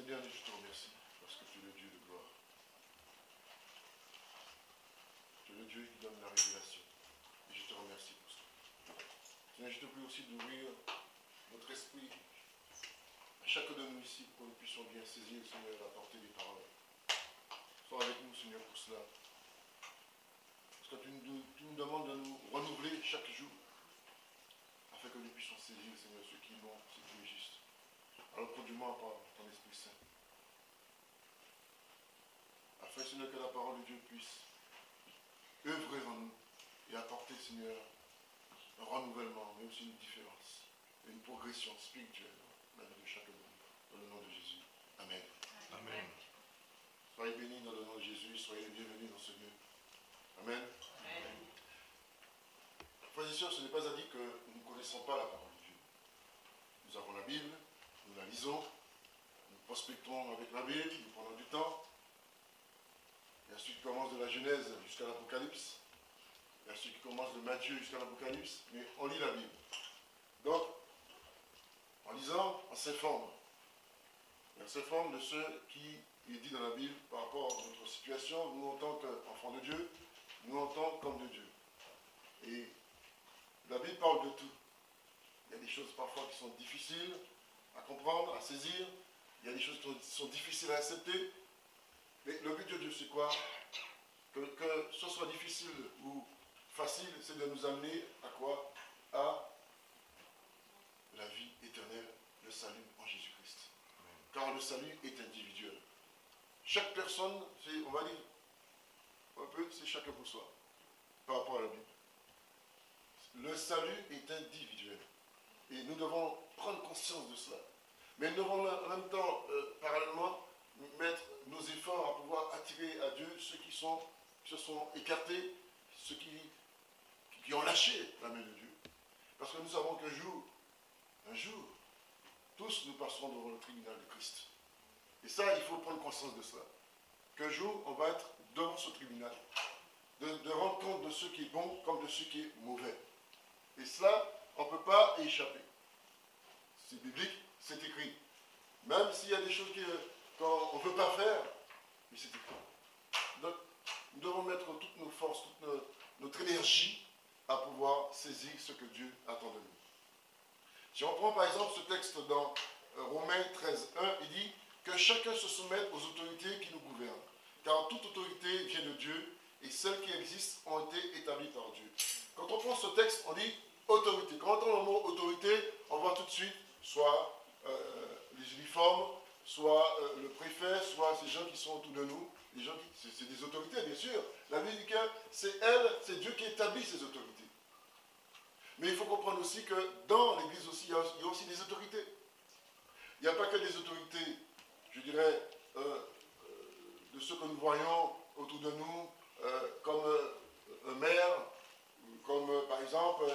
Seigneur, je te remercie parce que tu es le Dieu de gloire. Tu es le Dieu qui donne la révélation. Et je te remercie pour ça. Seigneur, je te prie aussi d'ouvrir notre esprit à chacun de nous ici pour que nous puissions bien saisir, Seigneur, la portée des paroles. Sois avec nous, Seigneur, pour cela. Parce que tu nous demandes de nous renouveler chaque jour afin que nous puissions saisir, Seigneur, ce qui est bon, ce qui est juste. Alors conduis-moi par ton Esprit Saint. Afin, Seigneur, que la parole de Dieu puisse œuvrer en nous et apporter, Seigneur, un renouvellement, mais aussi une différence, et une progression spirituelle dans la vie de chacun de nous. Dans le nom de Jésus. Amen. Amen. Soyez bénis dans le nom de Jésus, soyez les bienvenus dans ce lieu. Amen. Amen. Frères et sœurs, ce n'est pas à dire que nous ne connaissons pas la parole de Dieu. Nous avons la Bible, nous la lisons, nous prospectons avec la Bible, nous prenons du temps. Il y a ceux qui commencent de la Genèse jusqu'à l'Apocalypse. Il y a ceux qui commencent de Matthieu jusqu'à l'Apocalypse, mais on lit la Bible. Donc, en lisant, on s'informe. On s'informe de ce qui est dit dans la Bible par rapport à notre situation, nous en tant qu'enfants de Dieu, nous en tant qu'hommes de Dieu. Et la Bible parle de tout. Il y a des choses parfois qui sont difficiles à comprendre, à saisir. Il y a des choses qui sont difficiles à accepter. Mais le but de Dieu, c'est quoi? Que ce soit difficile ou facile, c'est de nous amener à quoi? À la vie éternelle, le salut en Jésus-Christ. Car le salut est individuel. Chaque personne, on va dire, un peu, c'est chacun pour soi, par rapport à la Bible. Le salut est individuel. Et nous devons prendre conscience de cela. Mais nous devons en même temps, parallèlement, mettre nos efforts à pouvoir attirer à Dieu ceux qui se sont écartés, ceux qui ont lâché la main de Dieu. Parce que nous savons qu'un jour, tous nous passerons devant le tribunal de Christ. Et ça, il faut prendre conscience de cela. Qu'un jour, on va être devant ce tribunal, de rendre compte de ce qui est bon comme de ce qui est mauvais. Et cela, on ne peut pas y échapper. C'est biblique, c'est écrit. Même s'il y a des choses qu'on ne peut pas faire, mais c'est écrit. Donc, nous devons mettre toutes nos forces, toute notre énergie à pouvoir saisir ce que Dieu attend de nous. Si on prend par exemple ce texte dans Romains 13, 1, il dit que chacun se soumette aux autorités qui nous gouvernent. Car toute autorité vient de Dieu et celles qui existent ont été établies par Dieu. Quand on prend ce texte, on dit autorité. Quand on entend le mot autorité, on voit tout de suite soit les uniformes, soit le préfet, soit ces gens qui sont autour de nous. Les gens c'est des autorités, bien sûr. La Bible dit que c'est Dieu qui établit ces autorités. Mais il faut comprendre aussi que dans l'Église aussi, il y a aussi des autorités. Il n'y a pas que des autorités, je dirais, de ceux que nous voyons autour de nous, comme un maire, comme par exemple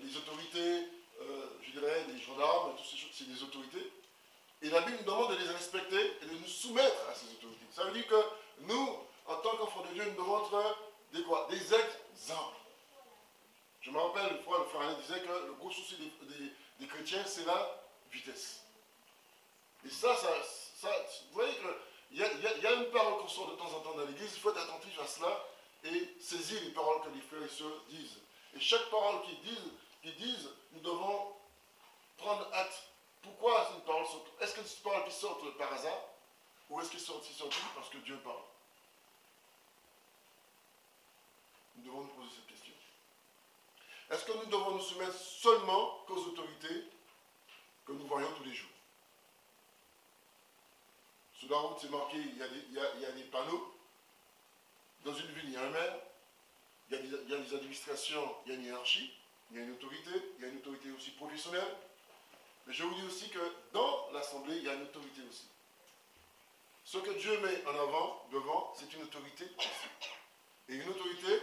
les autorités, je dirais, les gendarmes, toutes ces choses, c'est des autorités. Et la Bible nous demande de les respecter et de nous soumettre à ces autorités. Ça veut dire que nous, en tant qu'enfants de Dieu, nous devons être des exemples. Je me rappelle, une fois, le frère Alain disait que le gros souci des chrétiens, c'est la vitesse. Et ça, vous voyez qu'il y a une parole qu'on sort de temps en temps dans l'église, il faut être attentif à cela et saisir les paroles que les frères et sœurs disent. Et chaque parole qu'ils disent, nous devons prendre acte. Pourquoi c'est une parole sorte? Est-ce que c'est une parole qui sort par hasard? Ou est-ce qu'elle sort parce que Dieu parle? Nous devons nous poser cette question. Est-ce que nous devons nous soumettre seulement qu'aux autorités que nous voyons tous les jours? Sur la route, c'est marqué, il y a des panneaux. Dans une ville, il y a un maire. Il y a des administrations, il y a une hiérarchie. Il y a une autorité. Il y a une autorité aussi professionnelle. Mais je vous dis aussi que dans l'Assemblée, il y a une autorité aussi. Ce que Dieu met en avant, devant, c'est une autorité aussi. Et une autorité,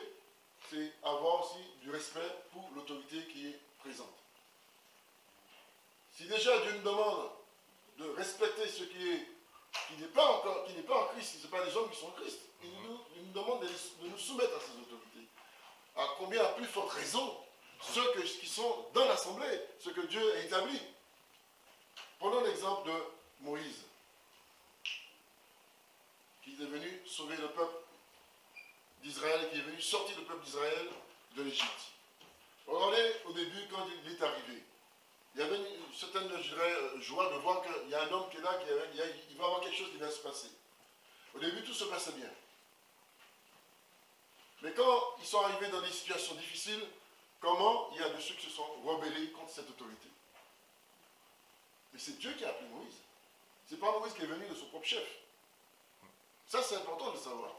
c'est avoir aussi du respect pour l'autorité qui est présente. Si déjà Dieu nous demande de respecter ce qui n'est pas en Christ, ce ne sont pas des hommes qui sont en Christ, il nous demande de nous soumettre à ces autorités. À combien à plus forte raison ceux qui sont dans l'Assemblée, ce que Dieu a établi. Prenons l'exemple de Moïse. était venu sauver le peuple d'Israël, qui est venu sortir le peuple d'Israël de l'Égypte. Regardez au début quand il est arrivé. Il y avait une certaine, je dirais, joie de voir qu'il y a un homme qui est là, il va y avoir quelque chose qui va se passer. Au début, tout se passait bien. Mais quand ils sont arrivés dans des situations difficiles, comment il y a de ceux qui se sont rebellés contre cette autorité? Mais c'est Dieu qui a appelé Moïse. Ce n'est pas Moïse qui est venu de son propre chef. Ça, c'est important de savoir.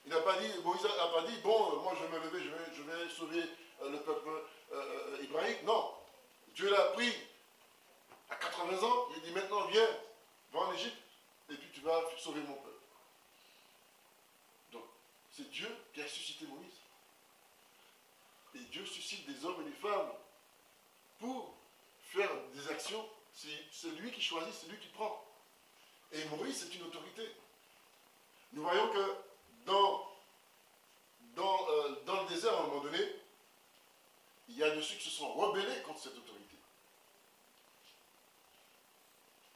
Il n'a pas dit, Moïse n'a pas dit, bon, moi je vais me lever, je vais sauver le peuple hébraïque. Non. Dieu l'a pris à 80 ans, il dit maintenant viens, va en Égypte, et puis tu vas sauver mon peuple. Donc, c'est Dieu qui a suscité Moïse. Et Dieu suscite des hommes et des femmes pour faire des actions. C'est lui qui choisit, c'est lui qui prend. Et Moïse, c'est une autorité. Nous voyons que dans le désert, à un moment donné, il y a de ceux qui se sont rebellés contre cette autorité.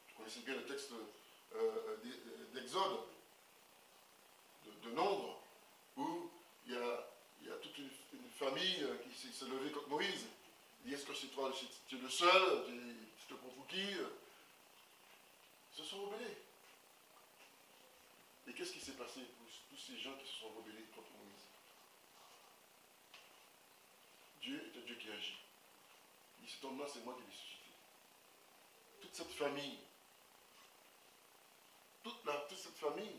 Vous connaissez bien le texte d'Exode, de Nombre, où il y a toute une famille qui s'est levée contre Moïse. Il dit, est-ce que c'est toi, tu es le seul, tu te prends pour qui? Ils se sont rebellés. Et qu'est-ce qui s'est passé pour tous ces gens qui se sont rebellés contre Moïse? Dieu est un Dieu qui agit. Il dit, cet homme-là, c'est moi qui l'ai suscité. Toute cette famille, toute cette famille,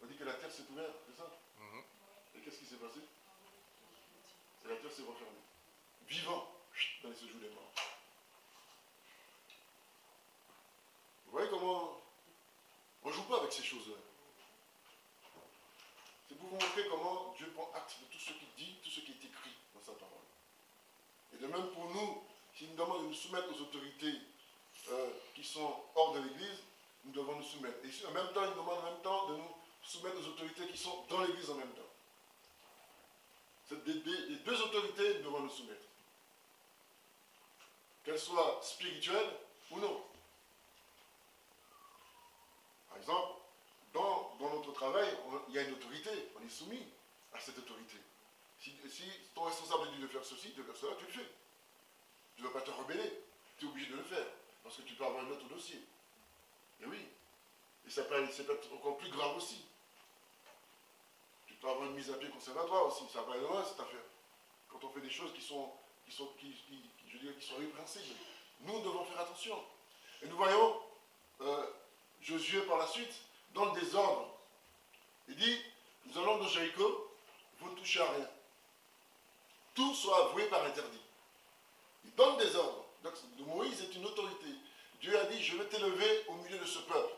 on dit que la terre s'est ouverte, c'est ça? Et qu'est-ce qui s'est passé? Et la terre s'est refermée. Vivant dans les séjours des morts. Vous voyez comment on ne joue pas avec ces choses-là. C'est pour vous montrer comment Dieu prend acte de tout ce qu'il dit, tout ce qui est écrit dans sa parole. Et de même pour nous, s'il nous demande de nous soumettre aux autorités qui sont hors de l'Église, nous devons nous soumettre. Et en même temps, il nous demande en même temps de nous soumettre aux autorités qui sont dans l'Église en même temps. Les deux autorités, nous devons nous soumettre. Qu'elles soient spirituelles ou non. Par exemple, dans notre travail, il y a une autorité, on est soumis à cette autorité. Si ton responsable dit de faire ceci, de faire cela, tu le fais. Tu ne dois pas te rebeller, tu es obligé de le faire, parce que tu peux avoir un autre dossier. Et oui, et ça peut être encore plus grave aussi. Tu peux avoir une mise à pied conservatoire aussi, ça va aller loin cette affaire. Quand on fait des choses qui sont répréhensibles, nous devons faire attention. Et nous voyons Josué par la suite, dans le désordre. Il dit, nous allons de Jéricho, vous ne touchez à rien. Tout soit avoué par interdit. Il donne des ordres. Donc Moïse est une autorité. Dieu a dit, je vais t'élever au milieu de ce peuple.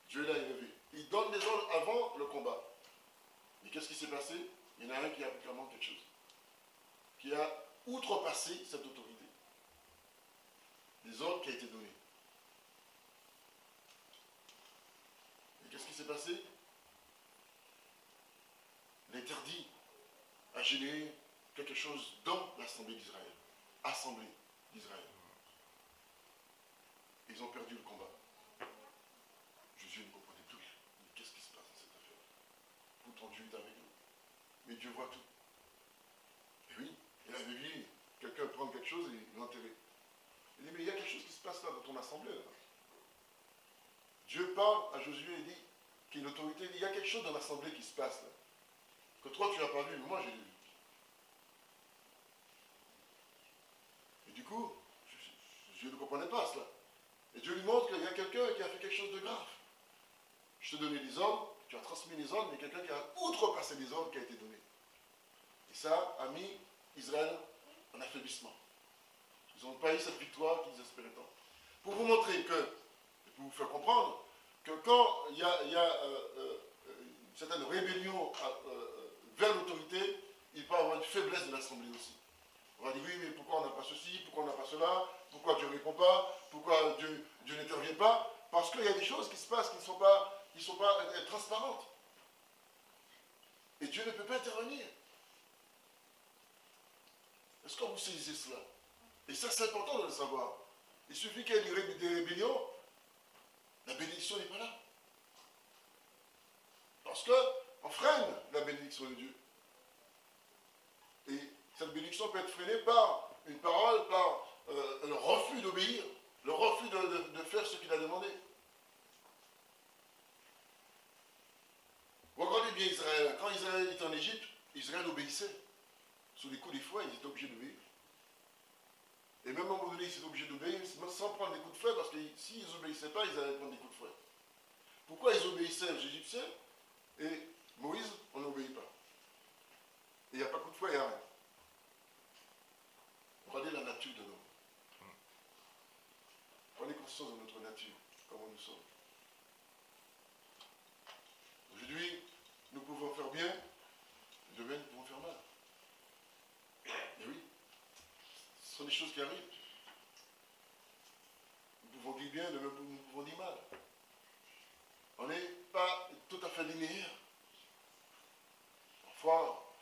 Dieu l'a élevé. Il donne des ordres avant le combat. Et qu'est-ce qui s'est passé? Il y en a un qui a fait clairement quelque chose. Qui a outrepassé cette autorité. Les ordres qui ont été donnés. Et qu'est-ce qui s'est passé? L'interdit a généré quelque chose dans l'Assemblée d'Israël. Assemblée d'Israël. Ils ont perdu le combat. Jésus ne comprenait plus. Mais qu'est-ce qui se passe dans cette affaire? Pourtant Dieu est avec nous. Mais Dieu voit tout. Et oui, il avait vu quelqu'un prendre quelque chose et l'enterrer. Il dit, mais il y a quelque chose qui se passe là dans ton assemblée. Là. Dieu parle à Josué et dit, qui est l'autorité, il dit, il y a quelque chose dans l'assemblée qui se passe là. Que toi tu n'as pas vu, mais moi j'ai vu. Et du coup, Dieu ne comprenait pas cela. Et Dieu lui montre qu'il y a quelqu'un qui a fait quelque chose de grave. Je te donnais les ordres, tu as transmis les ordres, mais quelqu'un qui a outrepassé les ordres qui a été donné. Et ça a mis Israël en affaiblissement. Ils n'ont pas eu cette victoire qu'ils espéraient tant. Pour vous montrer que, et pour vous faire comprendre, que quand il y a une certaine rébellion vers l'autorité, il peut y avoir une faiblesse de l'Assemblée aussi. On va dire, oui, mais pourquoi on n'a pas ceci, pourquoi on n'a pas cela, pourquoi Dieu ne répond pas, pourquoi Dieu n'intervient pas? Parce qu'il y a des choses qui se passent qui ne sont pas transparentes. Et Dieu ne peut pas intervenir. Est-ce que vous saisissez cela? Et ça, c'est important de le savoir. Il suffit qu'il y ait des rébellions, la bénédiction n'est pas là. Parce qu'on freine la bénédiction de Dieu. Et cette bénédiction peut être freinée par une parole, par le refus d'obéir, le refus de faire ce qu'il a demandé. Regardez bien Israël. Quand Israël était en Égypte, Israël obéissait. Sous les coups des fouets, ils étaient obligés d'obéir. Et même à un moment donné, ils étaient obligés d'obéir sans prendre des coups de fouet, parce que s'ils n'obéissaient pas, ils allaient prendre des coups de fouet. Pourquoi ils obéissaient aux Égyptiens et Moïse, on n'obéit pas? Et il n'y a pas de coup de fouet, il n'y a rien. Regardez la nature de l'homme. Prenez conscience de notre nature, comment nous sommes. Aujourd'hui, nous pouvons faire bien, demain nous pouvons faire mal. Et oui, ce sont des choses qui arrivent. Nous pouvons dire bien, demain nous pouvons dire mal. On n'est pas tout à fait linéaire. Parfois,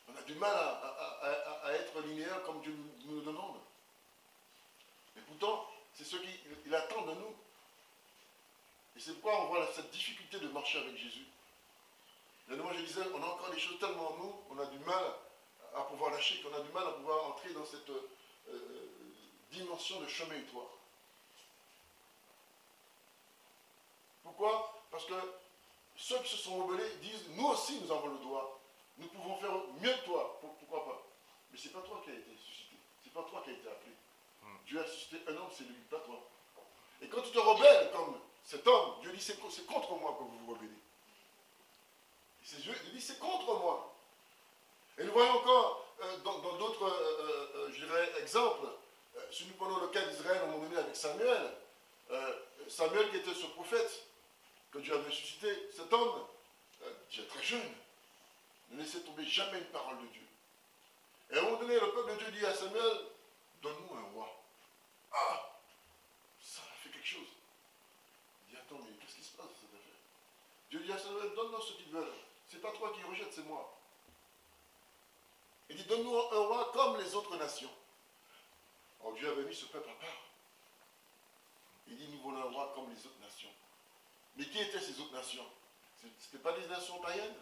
on a du mal à être linéaire comme Dieu nous le demande. Mais pourtant, c'est ce qu'il attend de nous. Et c'est pourquoi on voit cette difficulté de marcher avec Jésus. Et moi je disais, on a encore des choses tellement en nous, on a du mal à pouvoir lâcher, qu'on a du mal à pouvoir entrer dans cette dimension de chemin étroit. Pourquoi? Parce que ceux qui se sont rebellés disent, nous aussi nous avons le droit. Nous pouvons faire mieux que toi. Pourquoi pas? Mais ce n'est pas toi qui as été suscité. Ce n'est pas toi qui as été appelé. Dieu a suscité un homme, c'est lui, pas toi. Et quand tu te rebelles comme cet homme, Dieu dit, c'est contre moi que vous vous rebellez. Il dit, c'est contre moi. Et nous voyons encore dans d'autres, je dirais, exemples. Si nous prenons le cas d'Israël, à un moment donné, avec Samuel, Samuel qui était ce prophète que Dieu avait suscité, cet homme, déjà très jeune, ne laissait tomber jamais une parole de Dieu. Et à un moment donné, le peuple de Dieu dit à Samuel, donne-nous un roi. Ah, ça a fait quelque chose. Il dit, attends, mais qu'est-ce qui se passe dans cette affaire? Dieu dit à Samuel, donne-nous ce qu'ils veulent. C'est pas toi qui rejette, c'est moi. Il dit, donne-nous un roi comme les autres nations. Alors Dieu avait mis ce peuple à part. Il dit, nous voulons un roi comme les autres nations. Mais qui étaient ces autres nations? Ce n'étaient pas des nations païennes.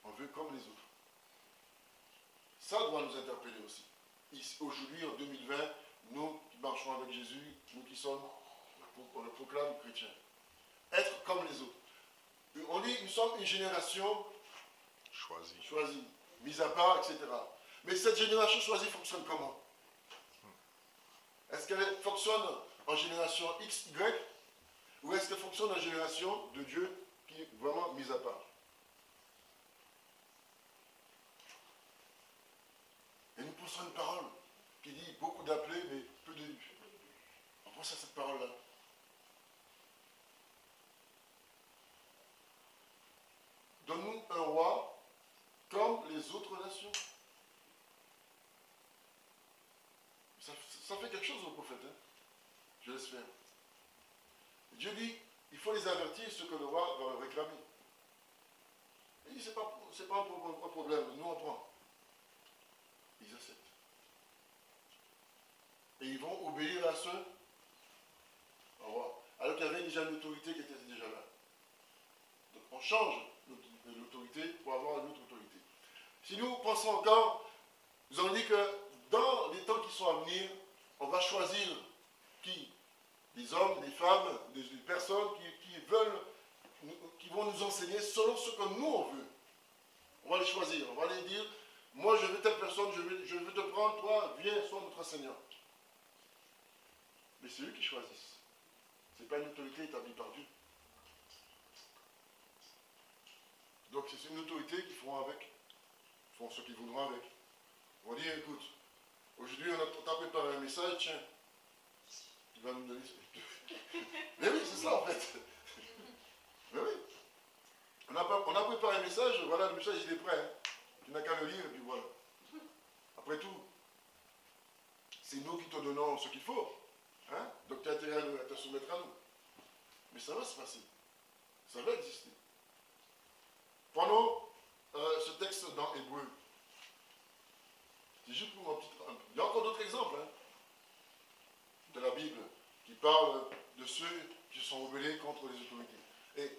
On veut comme les autres. Ça doit nous interpeller aussi. Aujourd'hui, en 2020, nous qui marchons avec Jésus, nous qui sommes, on le proclame chrétien. Être comme les autres. On dit, nous sommes une génération choisie, mise à part, etc. Mais cette génération choisie fonctionne comment? Est-ce qu'elle fonctionne en génération X, Y, ou est-ce qu'elle fonctionne en génération de Dieu qui est vraiment mise à part? Et nous poussons une parole qui dit beaucoup d'appelés, mais peu d'élus. On pense à cette parole-là. Donne-nous un roi comme les autres nations. Ça fait quelque chose au prophète, hein? Je laisse faire. Dieu dit, il faut les avertir ce que le roi va leur réclamer. Il dit, c'est pas un problème, nous on prend. Ils acceptent. Et ils vont obéir à ce roi. Alors qu'il y avait déjà une autorité qui était déjà là. Donc on change l'autorité pour avoir une autre autorité. Si nous pensons encore, nous avons dit que dans les temps qui sont à venir, on va choisir qui? Des hommes, des femmes, des personnes qui vont nous enseigner selon ce que nous on veut. On va les choisir, on va les dire, moi je veux telle personne, je veux te prendre, toi, viens, sois notre enseignant. Mais c'est eux qui choisissent. Ce n'est pas une autorité établie par Dieu. Donc c'est une autorité qu'ils feront avec. Ils feront ce qu'ils voudront avec. On va dire, écoute, aujourd'hui on t'a préparé un message, tiens, tu vas nous donner ça. Mais oui, c'est ça en fait. Mais oui. On a préparé un message, voilà, le message il est prêt. Hein. Tu n'as qu'à le lire et puis voilà. Après tout, c'est nous qui te donnons ce qu'il faut. Hein? Donc tu as intérêt à te soumettre à nous. Mais ça va se passer. Ça va exister. Prenons ce texte dans Hébreu. C'est juste pour mon petit... Il y a encore d'autres exemples hein, de la Bible qui parlent de ceux qui sont rebellés contre les autorités. Et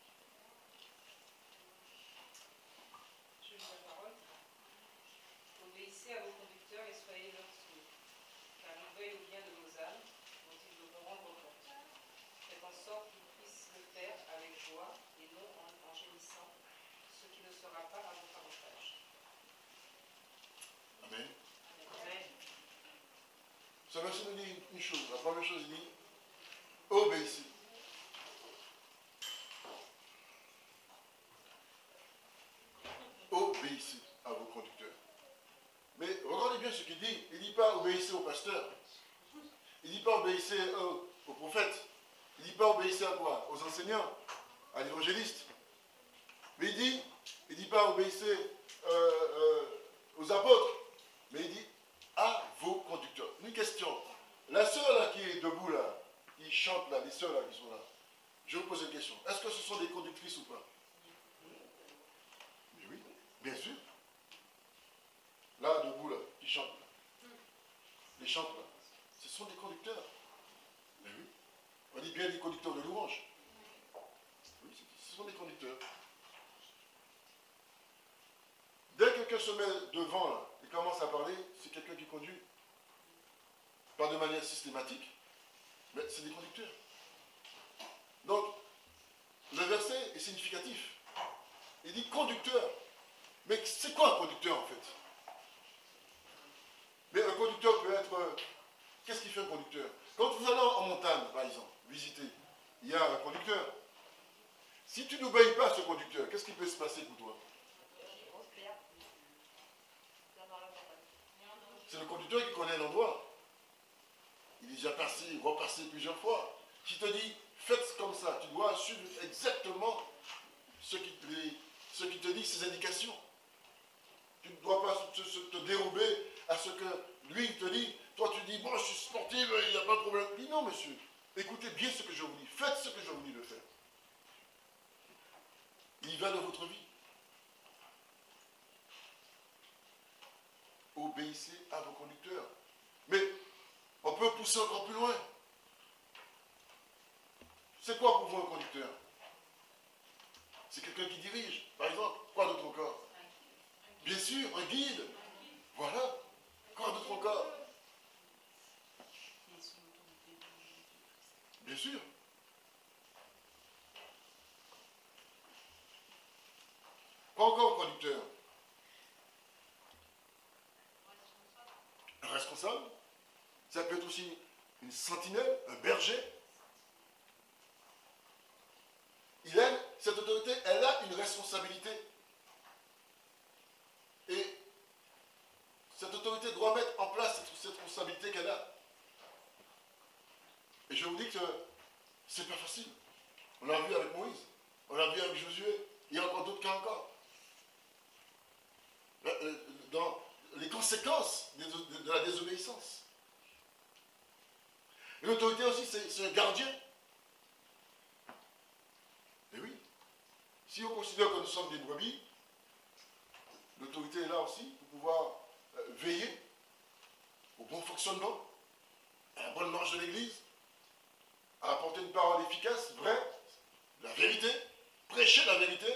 Ce verset nous dit une chose. La première chose, il dit, obéissez. Obéissez à vos conducteurs. Mais regardez bien ce qu'il dit. Il ne dit pas obéissez au pasteur. Il ne dit pas obéissez aux prophètes. Il ne dit pas obéissez à quoi? Aux enseignants, à l'évangéliste. Mais il ne dit pas obéissez aux apôtres. Mais il dit à vos conducteurs. Une question. La sœur là qui est debout là, qui chante là, les sœurs là qui sont là, je vous pose une question. Est-ce que ce sont des conductrices ou pas? Mais oui, bien sûr. Là, debout là, qui chantent là. Les chantent là. Ce sont des conducteurs. Mais oui. On dit bien des conducteurs de louange. Oui, ce sont des conducteurs. Dès que quelqu'un se met devant là, et commence à parler, c'est quelqu'un qui conduit. Pas de manière systématique, mais c'est des conducteurs. Donc, le verset est significatif. Il dit conducteur. Mais c'est quoi un conducteur en fait? Mais un conducteur peut être... Qu'est-ce qui fait un conducteur? Quand vous allez en montagne, par exemple, visiter, il y a un conducteur. Si tu n'obéis pas à ce conducteur, qu'est-ce qui peut se passer pour toi? C'est le conducteur qui connaît l'endroit. Il est déjà passé, repassé plusieurs fois. Qui te dit, faites comme ça, tu dois suivre exactement ce qui te dit, ses indications. Tu ne dois pas te dérober à ce que lui te dit. Toi tu dis, bon je suis sportif, il n'y a pas de problème. Il dit non monsieur, écoutez bien ce que je vous dis, faites ce que je vous dis de faire. Il va dans votre vie. Obéissez à vos conducteurs. Mais on peut pousser encore plus loin. C'est quoi pour vous un conducteur? C'est quelqu'un qui dirige, par exemple. Quoi d'autre encore? Bien sûr, un guide. Voilà. Quoi d'autre encore? Bien sûr. Pas encore un conducteur. Un responsable. Ça peut être aussi une sentinelle, un berger. Cette autorité, elle a une responsabilité. Et cette autorité doit mettre en place cette responsabilité qu'elle a. Et je vous dis que c'est pas facile. On l'a vu avec Moïse, on l'a vu avec Josué, il y a encore d'autres cas encore. Dans les conséquences de la désobéissance. Et l'autorité aussi, c'est un gardien. Et oui, si on considère que nous sommes des brebis, l'autorité est là aussi pour pouvoir veiller au bon fonctionnement, à la bonne marche de l'Église, à apporter une parole efficace, vraie, la vérité, prêcher la vérité,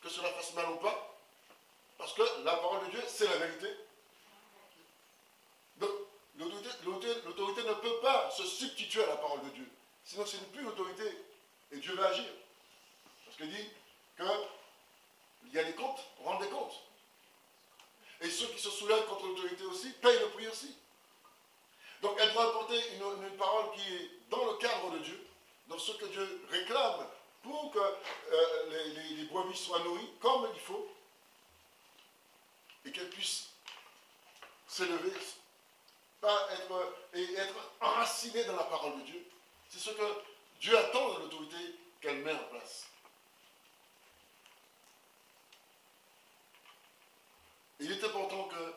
que cela fasse mal ou pas, parce que la parole de Dieu, c'est la vérité. Donc, l'autorité ne peut pas se substituer à la parole de Dieu. Sinon, ce n'est plus l'autorité. Et Dieu va agir. Parce qu'il dit qu'il y a des comptes, on rend des comptes. Et ceux qui se soulèvent contre l'autorité aussi, payent le prix aussi. Donc, elle doit apporter une parole qui est dans le cadre de Dieu, dans ce que Dieu réclame, pour que les brebis soient nourries comme il faut, et qu'elles puissent s'élever, être enracinées dans la parole de Dieu. C'est ce que Dieu attend de l'autorité qu'elle met en place. Il est important que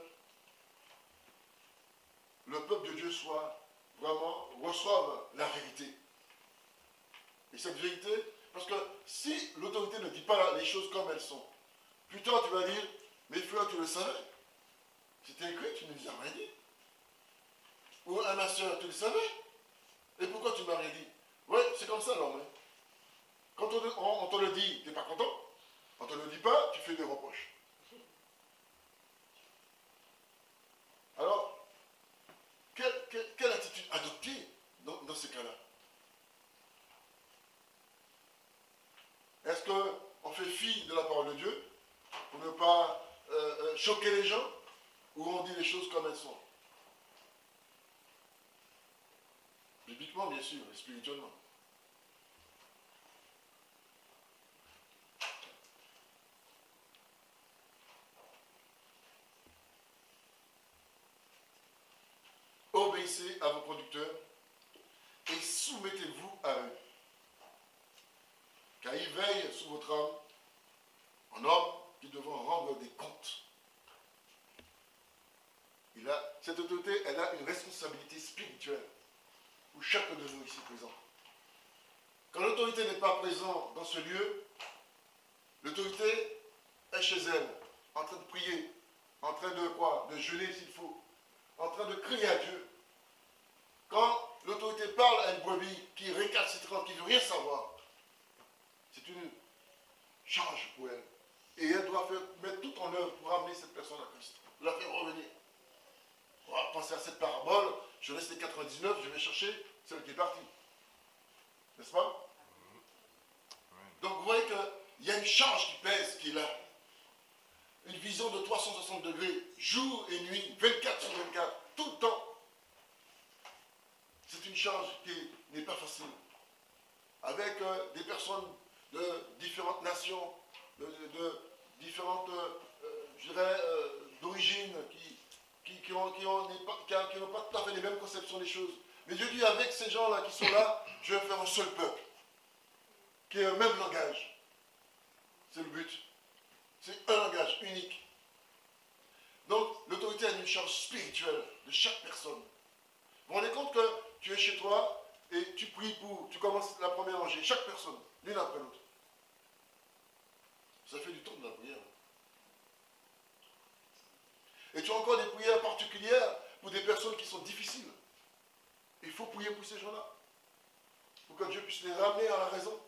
le peuple de Dieu reçoive la vérité. Et cette vérité, parce que si l'autorité ne dit pas les choses comme elles sont, plus tard tu vas dire, mais frère, tu le savais. C'était écrit, tu ne nous as rien dit. Ou à ma soeur, tu le savais. Et pourquoi tu ne m'as rien dit? Oui, c'est comme ça l'homme. Quand on te le dit, tu n'es pas content. On ne te le dit pas, tu fais des reproches. Alors, quelle attitude adopter dans ces cas-là? Est-ce qu'on fait fi de la parole de Dieu pour ne pas choquer les gens, ou on dit les choses comme elles sont? Physiquement, bien sûr, et spirituellement. Obéissez à vos conducteurs et soumettez-vous à eux. Car ils veillent sur votre âme en hommes qui devront rendre des comptes. Cette autorité, elle a une responsabilité spirituelle pour chacun de nous ici présents. Quand l'autorité n'est pas présente dans ce lieu, l'autorité est chez elle, en train de prier, en train de quoi? De jeûner s'il faut, en train de crier à Dieu. Quand l'autorité parle à une brebis qui est récalcitrante, qui ne veut rien savoir, c'est une charge pour elle. Et elle doit mettre tout en œuvre pour amener cette personne à Christ, la faire revenir. On va penser à cette parabole, je laisse les 99, je vais chercher celle qui est partie. N'est-ce pas? Donc vous voyez qu'il y a une charge qui pèse, qui est là. Une vision de 360 degrés, jour et nuit, 24 sur 24, tout le temps. C'est une charge qui n'est pas facile. Avec des personnes de différentes nations, de différentes, je dirais, d'origine, qui n'ont pas tout à fait les mêmes conceptions des choses. Mais Dieu dit, avec ces gens-là qui sont là, je vais faire un seul peuple, qui ait un même langage. C'est le but. C'est un langage unique. Donc, l'autorité a une charge spirituelle de chaque personne. Vous vous rendez compte que tu es chez toi et tu pries tu commences la première rangée, chaque personne, l'une après l'autre. Ça fait du temps de la prière. Et tu as encore des prières particulières pour des personnes qui sont difficiles. Il faut prier pour ces gens-là, pour que Dieu puisse les ramener à la raison.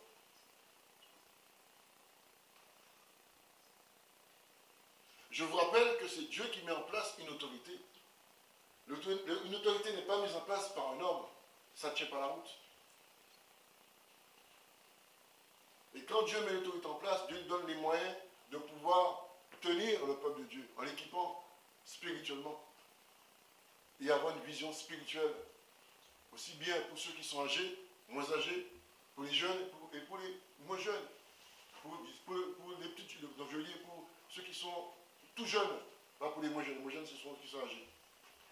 Je vous rappelle que c'est Dieu qui met en place une autorité. Une autorité n'est pas mise en place par un homme. Ça ne tient pas la route. Et quand Dieu met l'autorité en place, Dieu donne les moyens de pouvoir tenir le peuple de Dieu en l'équipant spirituellement et avoir une vision spirituelle, aussi bien pour ceux qui sont âgés, moins âgés, pour les jeunes et pour les moins jeunes, pour les petits, donc je veux dire pour ceux qui sont tout jeunes, pas pour les moins jeunes. Les moins jeunes, ce sont ceux qui sont âgés.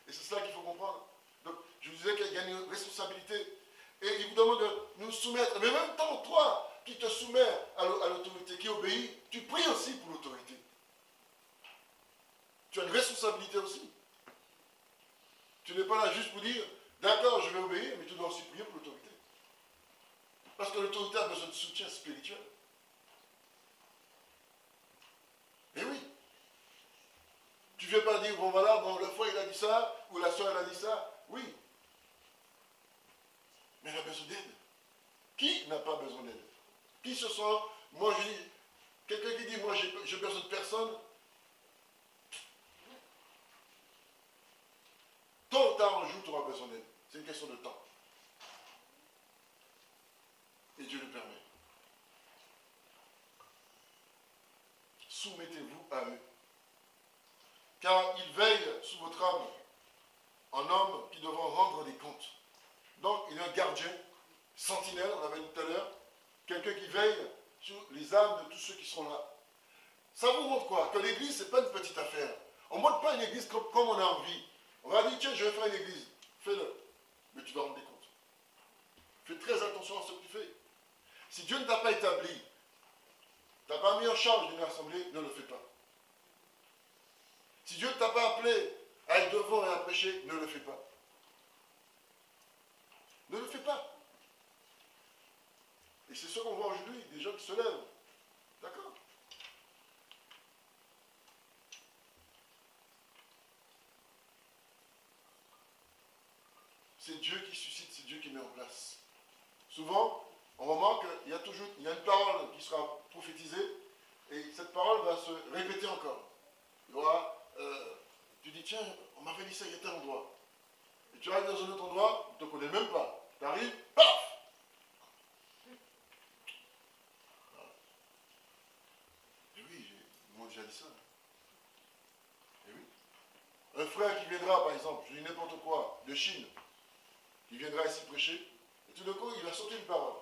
Et c'est cela qu'il faut comprendre. Donc, je vous disais qu'il y a une responsabilité. Et il vous demande de nous soumettre. Mais même temps, toi, qui te soumets à l'autorité, qui obéit, tu pries aussi pour l'autorité. Tu as une responsabilité aussi. Tu n'es pas là juste pour dire, d'accord, je vais obéir, mais tu dois aussi prier pour l'autorité. Parce que l'autorité a besoin de soutien spirituel. Et oui. Tu ne viens pas dire, bon voilà, bon, le frère il a dit ça, ou la soeur elle a dit ça. Oui. Mais elle a besoin d'aide. Qui n'a pas besoin d'aide? Qui se sent, moi je dis, quelqu'un qui dit, moi j'ai besoin de personne, tôt ou tard un jour tu auras besoin d'aide. C'est une question de temps. Et Dieu le permet. Soumettez-vous à eux. Car ils veillent sous votre âme en hommes qui devront rendre des comptes. Donc, il y a un gardien, sentinelle, on avait dit tout à l'heure, quelqu'un qui veille sur les âmes de tous ceux qui sont là. Ça vous montre quoi? Que l'église, ce n'est pas une petite affaire. On ne monte pas une église comme on a envie. On va dire, tiens, je vais faire une église. Fais-le. Mais tu dois rendre des comptes. Fais très attention à ce que tu fais. Si Dieu ne t'a pas établi, tu n'as pas mis en charge d'une assemblée, ne le fais pas. Si Dieu ne t'a pas appelé à être devant et à prêcher, ne le fais pas. Ne le fais pas. Et c'est ce qu'on voit aujourd'hui, des gens qui se lèvent. D'accord? C'est Dieu qui suscite, c'est Dieu qui met en place. Souvent, on remarque qu'il y a une parole qui sera prophétisée, et cette parole va se répéter encore. Il y aura, tu dis, tiens, on m'avait dit ça il y a tel endroit. Et tu arrives dans un autre endroit, on ne te connaît même pas. Tu arrives, paf! Voilà. Et oui, moi j'ai dit ça. Et oui. Un frère qui viendra, par exemple, je dis n'importe quoi, de Chine, qui viendra ici prêcher, Et tout d'un coup, il va sauter une parole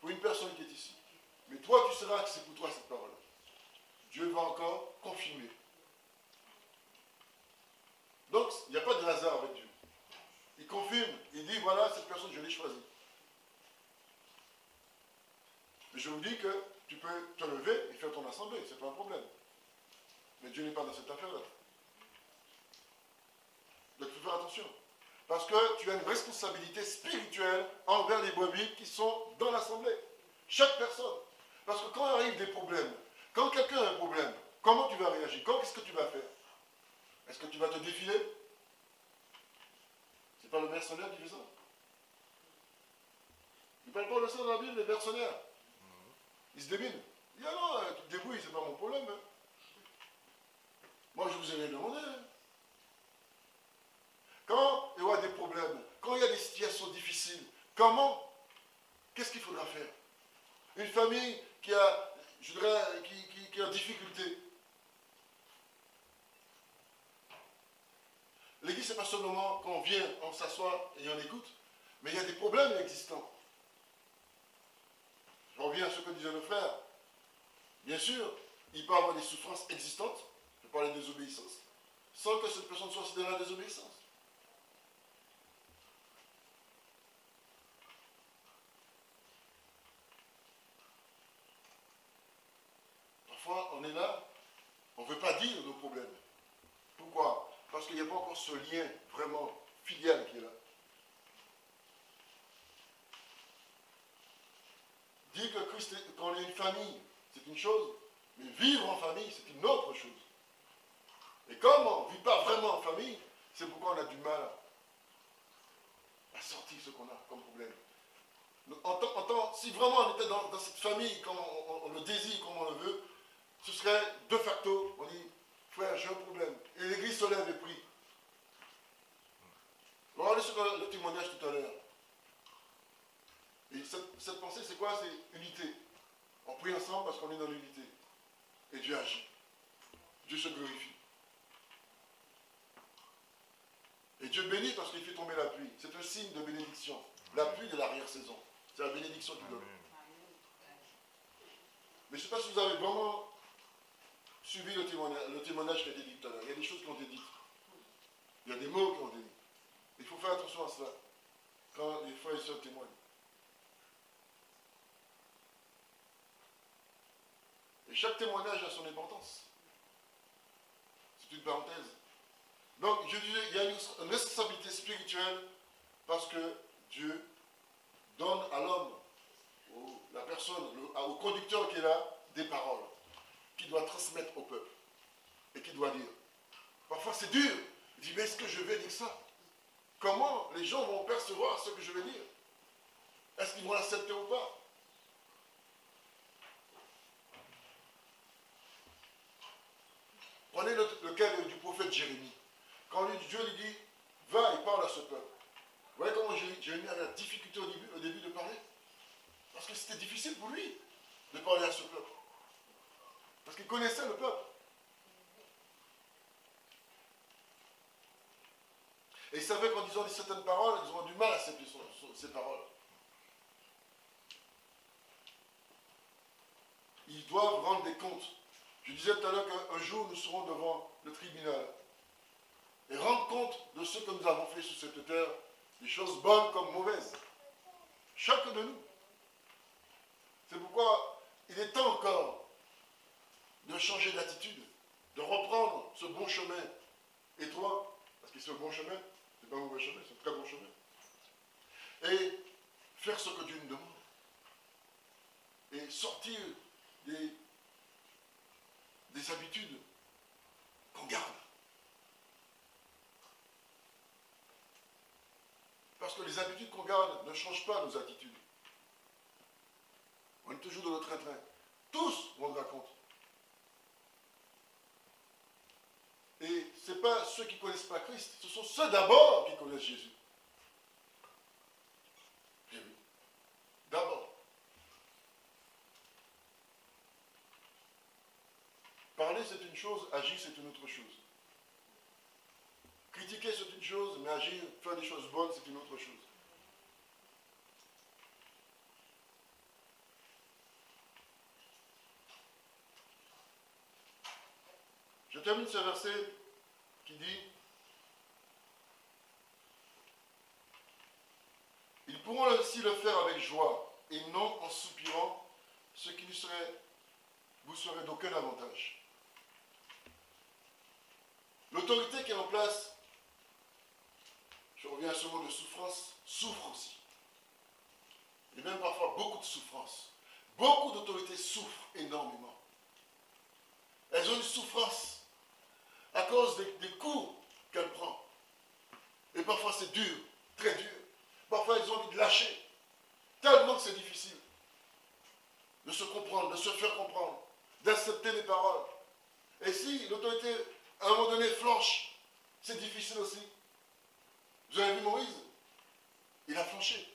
pour une personne qui est ici. Mais toi, tu sauras que c'est pour toi cette parole. Dieu va encore confirmer. Donc, il n'y a pas de hasard avec Dieu. Il confirme, il dit, voilà, cette personne, je l'ai choisie. Et je vous dis que tu peux te lever et faire ton assemblée, c'est pas un problème. Mais Dieu n'est pas dans cette affaire-là. Donc, il faut faire attention. Parce que tu as une responsabilité spirituelle envers les brebis qui sont dans l'assemblée. Chaque personne. Parce que quand arrivent des problèmes, quand quelqu'un a un problème, comment tu vas réagir? Qu'est-ce que tu vas faire? Est-ce que tu vas te défiler? C'est pas le mercenaire qui fait ça. Il ne parle pas de ça dans la Bible, les mercenaires. Ils se débinent. Il dit, ah non, tu te débrouilles, c'est pas mon problème. Hein. Moi, je vous ai rien demandé. Hein. Quand il y aura des problèmes, quand il y a des situations difficiles, comment? Qu'est-ce qu'il faudra faire? Une famille qui a, je dirais, qui est en difficulté. L'église, ce n'est pas seulement quand on vient, on s'assoit et on écoute, mais il y a des problèmes existants. Je reviens à ce que disait le frère. Bien sûr, il peut y avoir des souffrances existantes, je parlais de désobéissance, sans que cette personne soit aussi dans la désobéissance. Parfois, on est là, on ne veut pas dire nos problèmes. Pourquoi? Parce qu'il n'y a pas encore ce lien vraiment filial qui est là. Dire que Christ, quand on est une famille, c'est une chose, mais vivre en famille, c'est une autre chose. Et comme on ne vit pas vraiment en famille, c'est pourquoi on a du mal à sortir ce qu'on a comme problème. Si vraiment on était dans cette famille, comme on le désire, comme on le veut, ce serait de facto, on dit, frère, j'ai un problème. Et l'église se lève et prie. Regardez sur le témoignage tout à l'heure. Et cette pensée, c'est quoi? C'est unité. On prie ensemble parce qu'on est dans l'unité. Et Dieu agit. Dieu se glorifie. Et Dieu bénit parce qu'il fait tomber la pluie. C'est un signe de bénédiction. La pluie de l'arrière-saison. C'est la bénédiction qu'il donne. Mais je ne sais pas si vous avez vraiment suivi le témoignage qui a été dit tout à l'heure. Il y a des choses qui ont été dites. Il y a des mots qui ont été dit. Il faut faire attention à cela quand les frères et sœurs témoignent. Et chaque témoignage a son importance. C'est une parenthèse. Donc, je disais, il y a une responsabilité spirituelle parce que Dieu donne à l'homme, la personne, au conducteur qui est là, des paroles qu'il doit transmettre au peuple et qu'il doit dire. Parfois, c'est dur. Il dit, mais est-ce que je vais dire ça? Comment les gens vont percevoir ce que je vais dire? Est-ce qu'ils vont l'accepter ou pas? Prenez le cas du prophète Jérémie. Quand Dieu lui dit, va et parle à ce peuple. Vous voyez comment Jérémie avait la difficulté au début de parler? Parce que c'était difficile pour lui de parler à ce peuple. Parce qu'il connaissait le peuple. Et il savait qu'en disant certaines paroles, ils auront du mal à accepter ces paroles. Ils doivent rendre des comptes. Je disais tout à l'heure qu'un jour, nous serons devant le tribunal. Et rendre compte de ce que nous avons fait sur cette terre, des choses bonnes comme mauvaises. Chacun de nous. C'est pourquoi il est temps encore de changer d'attitude, de reprendre ce bon chemin étroit, parce que c'est un bon chemin, c'est pas un mauvais chemin, c'est un très bon chemin. Et faire ce que Dieu nous demande. Et sortir des habitudes qu'on garde. Parce que les habitudes qu'on garde ne changent pas nos attitudes. On est toujours dans notre train-train. Tous rendront compte. Et ce n'est pas ceux qui ne connaissent pas Christ, ce sont ceux d'abord qui connaissent Jésus. Bien oui. D'abord. Parler, c'est une chose, agir, c'est une autre chose. Critiquer, c'est une chose, mais agir, faire des choses bonnes, c'est une autre chose. termine ce verset qui dit, ils pourront aussi le faire avec joie et non en soupirant, ce qui vous serait d'aucun avantage. L'autorité qui est en place, je reviens à ce mot de souffrance, souffre aussi. Et même parfois beaucoup de souffrance. Beaucoup d'autorités souffrent énormément. Elles ont une souffrance à cause des coups qu'elles prennent. Et parfois c'est dur, très dur. Parfois elles ont envie de lâcher. Tellement que c'est difficile de se comprendre, de se faire comprendre, d'accepter les paroles. Et si l'autorité, à un moment donné, flanche, c'est difficile aussi. Vous avez vu Moïse? Il a flanché.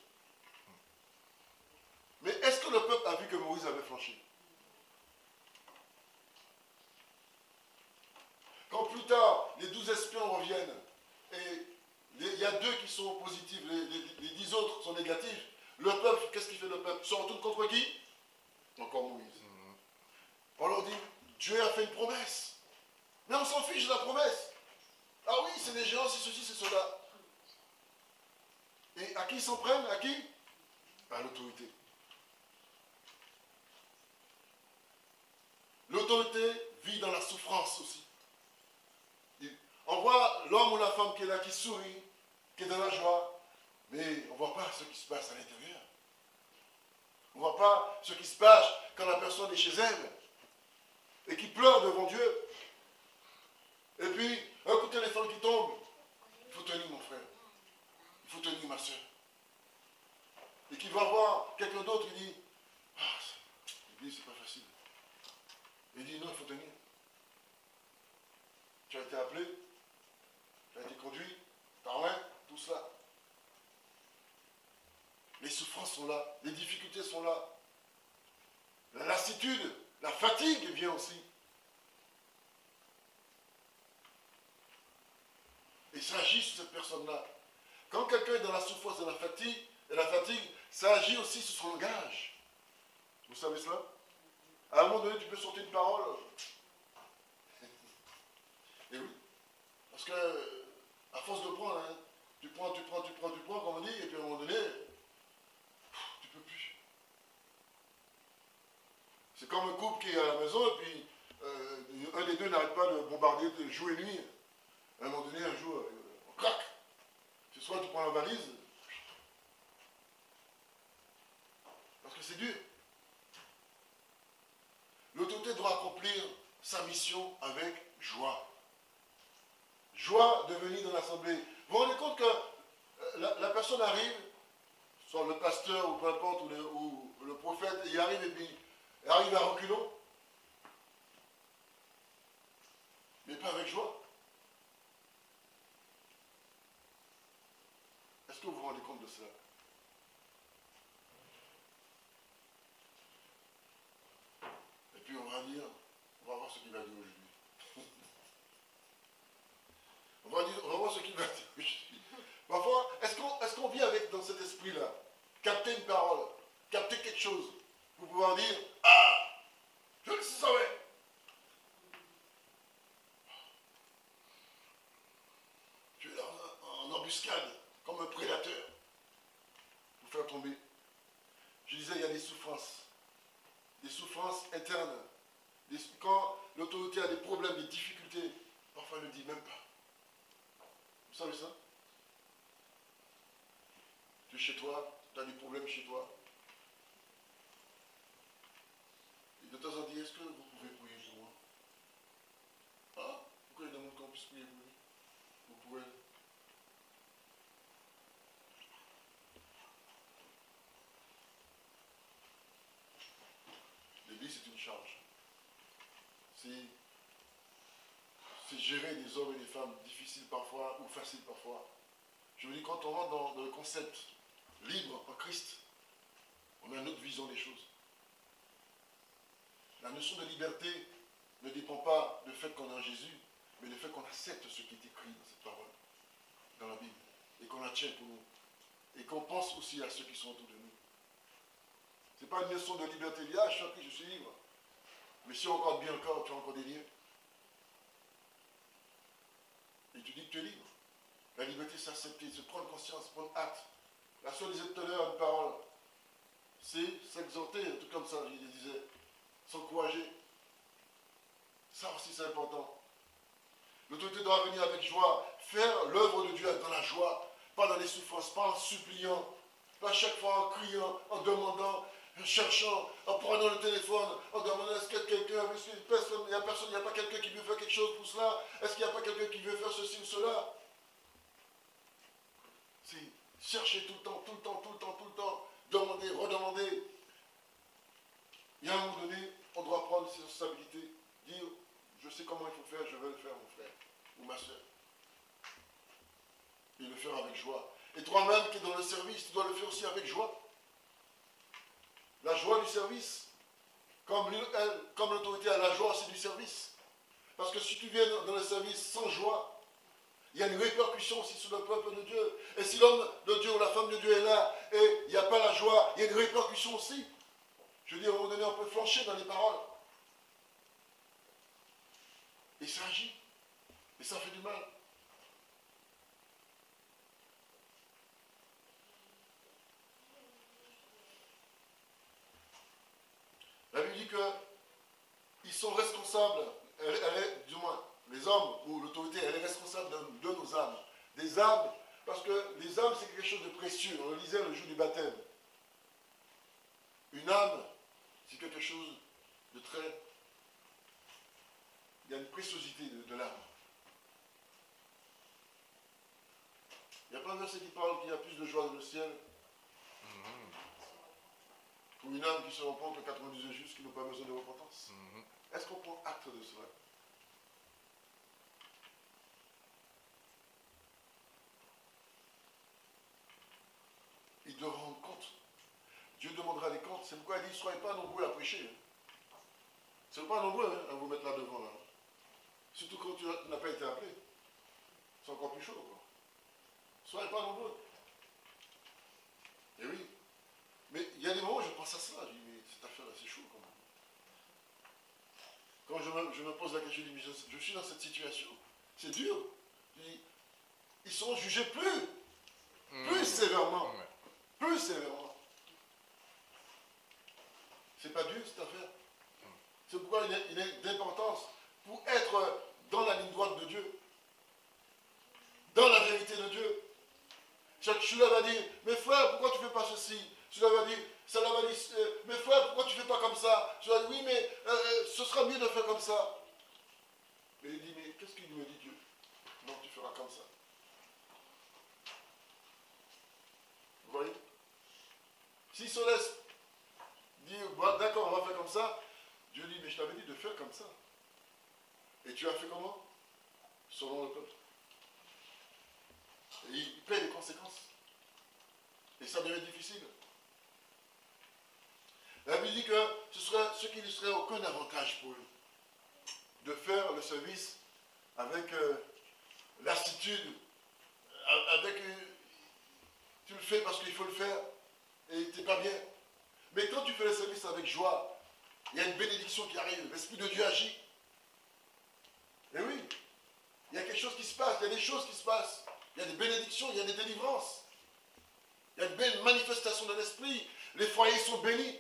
Mais est-ce que le peuple a vu que Moïse avait flanché? Quand plus tard, les 12 espions reviennent, et il y a 2 qui sont positifs, les 10 autres sont négatifs, le peuple, qu'est-ce qu'il fait le peuple? Se retourne contre qui? Encore Moïse. On leur dit, Dieu a fait une promesse. Mais on s'en fiche de la promesse. Ah oui, c'est des géants, c'est ceci, c'est cela. Et à qui ils s'en prennent? À qui? À l'autorité. L'autorité vit dans la souffrance aussi. On voit l'homme ou la femme qui est là, qui sourit, qui est dans la joie, mais on ne voit pas ce qui se passe à l'intérieur. On ne voit pas ce qui se passe quand la personne est chez elle et qui pleure devant Dieu. Et puis, un coup de téléphone qui tombe. Il faut tenir mon frère. Il faut tenir ma soeur. Et qui va voir quelqu'un d'autre qui dit, ah, l'église, c'est pas facile. Il dit, non, il faut tenir. Tu as été appelé, tu as été conduit, par loin, tout cela. Les souffrances sont là, les difficultés sont là. La lassitude, la fatigue vient aussi. Et ça agit sur cette personne-là. Quand quelqu'un est dans la souffrance et la fatigue, ça agit aussi sur son langage. Vous savez cela? À un moment donné, tu peux sortir une parole. Et oui. Parce que, à force de prendre, hein, tu prends, comme on dit, et puis à un moment donné, tu ne peux plus. C'est comme un couple qui est à la maison, et puis un des deux n'arrête pas de bombarder de jour et nuit. À un moment donné, un jour, on craque. Ce soir, tu prends la valise. Parce que c'est dur. L'autorité doit accomplir sa mission avec joie. Joie de venir dans l'assemblée. Vous vous rendez compte que la personne arrive, soit le pasteur ou peu importe, ou le prophète, il arrive et puis il arrive à reculons. Mais pas avec joie. Est-ce que vous vous rendez compte de cela? Et puis on va voir ce qu'il va dire aujourd'hui. On va voir ce qu'il va dire aujourd'hui. Parfois, est-ce qu'on vit avec dans cet esprit-là? Capter une parole, capter quelque chose, pour pouvoir dire, ah, je le savais. Tu es là en embuscade, comme un prédateur, pour faire tomber. Je disais, il y a des souffrances internes. Quand l'autorité a des problèmes, des difficultés, parfois elle ne dit même pas. Vous savez ça? Tu es chez toi, tu as des problèmes chez toi. Et de temps en temps, est-ce que vous pouvez prier pour moi? Ah, pourquoi il demande qu'on puisse prier pour lui? Vous pouvez. L'église, c'est une charge. C'est gérer des hommes et des femmes difficiles parfois ou faciles parfois. Je vous dis, quand on rentre dans le concept libre en Christ, on a une autre vision des choses. La notion de liberté ne dépend pas du fait qu'on est en Jésus, mais du fait qu'on accepte ce qui est écrit dans cette parole, dans la Bible, et qu'on la tient pour nous. Et qu'on pense aussi à ceux qui sont autour de nous. Ce n'est pas une notion de liberté. Ah, je suis libre. Mais si on regarde bien encore, tu as encore des liens. Et tu dis que tu es libre. La liberté, c'est accepter, c'est prendre conscience, prendre acte. La soeur disait tout à l'heure une parole. C'est s'exhorter, un truc comme ça, il disait. S'encourager. Ça aussi, c'est important. L'autorité doit venir avec joie. Faire l'œuvre de Dieu dans la joie. Pas dans les souffrances, pas en suppliant. Pas chaque fois en criant, en demandant, en cherchant, en prenant le téléphone, en demandant est-ce qu'il y a quelqu'un, il n'y a personne, il n'y a pas quelqu'un qui veut faire quelque chose pour cela. Est-ce qu'il n'y a pas quelqu'un qui veut faire ceci ou cela? C'est chercher tout le temps, tout le temps, tout le temps, tout le temps. Demander, redemander. Et à un moment donné, on doit prendre ses responsabilités. Dire, je sais comment il faut faire, je vais le faire, mon frère ou ma soeur. Et le faire avec joie. Et toi-même qui es dans le service, tu dois le faire aussi avec joie. La joie du service. Comme l'autorité a la joie, c'est du service. Parce que si tu viens dans le service sans joie, il y a une répercussion aussi sur le peuple de Dieu. Et si l'homme de Dieu ou la femme de Dieu est là et il n'y a pas la joie, il y a une répercussion aussi. Je veux dire, à un moment donné, on peut flancher dans les paroles. Et ça agit. Et ça fait du mal. La Bible dit qu'ils sont responsables, du moins, les hommes ou l'autorité, elle est responsable de nos âmes. Des âmes, parce que les âmes, c'est quelque chose de précieux. On le disait le jour du baptême. Une âme, c'est quelque chose de très... Il y a une préciosité de l'âme. Il y a plein de versets qui parlent qu'il y a plus de joie dans le ciel pour une âme qui se repent que 92 justes qui n'ont pas besoin de repentance. Est-ce qu'on prend acte de cela? Ils doivent rendre compte. Dieu demandera des comptes. C'est pourquoi il dit, ne soyez pas nombreux à prêcher. Ne soyez pas nombreux à vous mettre là devant. Là. Surtout quand tu n'as pas été appelé. C'est encore plus chaud. Quoi. Soyez pas nombreux. Et oui. Mais il y a des moments où je pense à cela. Je dis, mais cette affaire-là, c'est chaud quand même. Quand je me pose la question, je suis dans cette situation. C'est dur. Je dis, ils seront jugés plus sévèrement. Plus sévèrement. C'est pas dur cette affaire. C'est pourquoi il est d'importance pour être dans la ligne droite de Dieu. Dans la vérité de Dieu. Celui-là va dire, mais frère, pourquoi tu ne fais pas ceci? Celui-là va dire, mais frère, pourquoi tu ne fais pas comme ça? Celui-là va dire, oui, mais ce sera mieux de faire comme ça. Mais il dit, mais qu'est-ce qu'il me dit Dieu? Non, tu feras comme ça. Vous voyez? S'il se laisse dire, bon, d'accord, on va faire comme ça, Dieu dit, mais je t'avais dit de faire comme ça. Et tu as fait comment? Selon le peuple. Et il paie les conséquences. Et ça devient difficile. La Bible dit que ce qui ne serait aucun avantage pour eux de faire le service avec lassitude, tu le fais parce qu'il faut le faire et tu n'es pas bien. Mais quand tu fais le service avec joie, il y a une bénédiction qui arrive, l'Esprit de Dieu agit. Et oui, il y a quelque chose qui se passe, il y a des choses qui se passent. Il y a des bénédictions, il y a des délivrances. Il y a une belle manifestation de l'esprit. Les foyers sont bénis.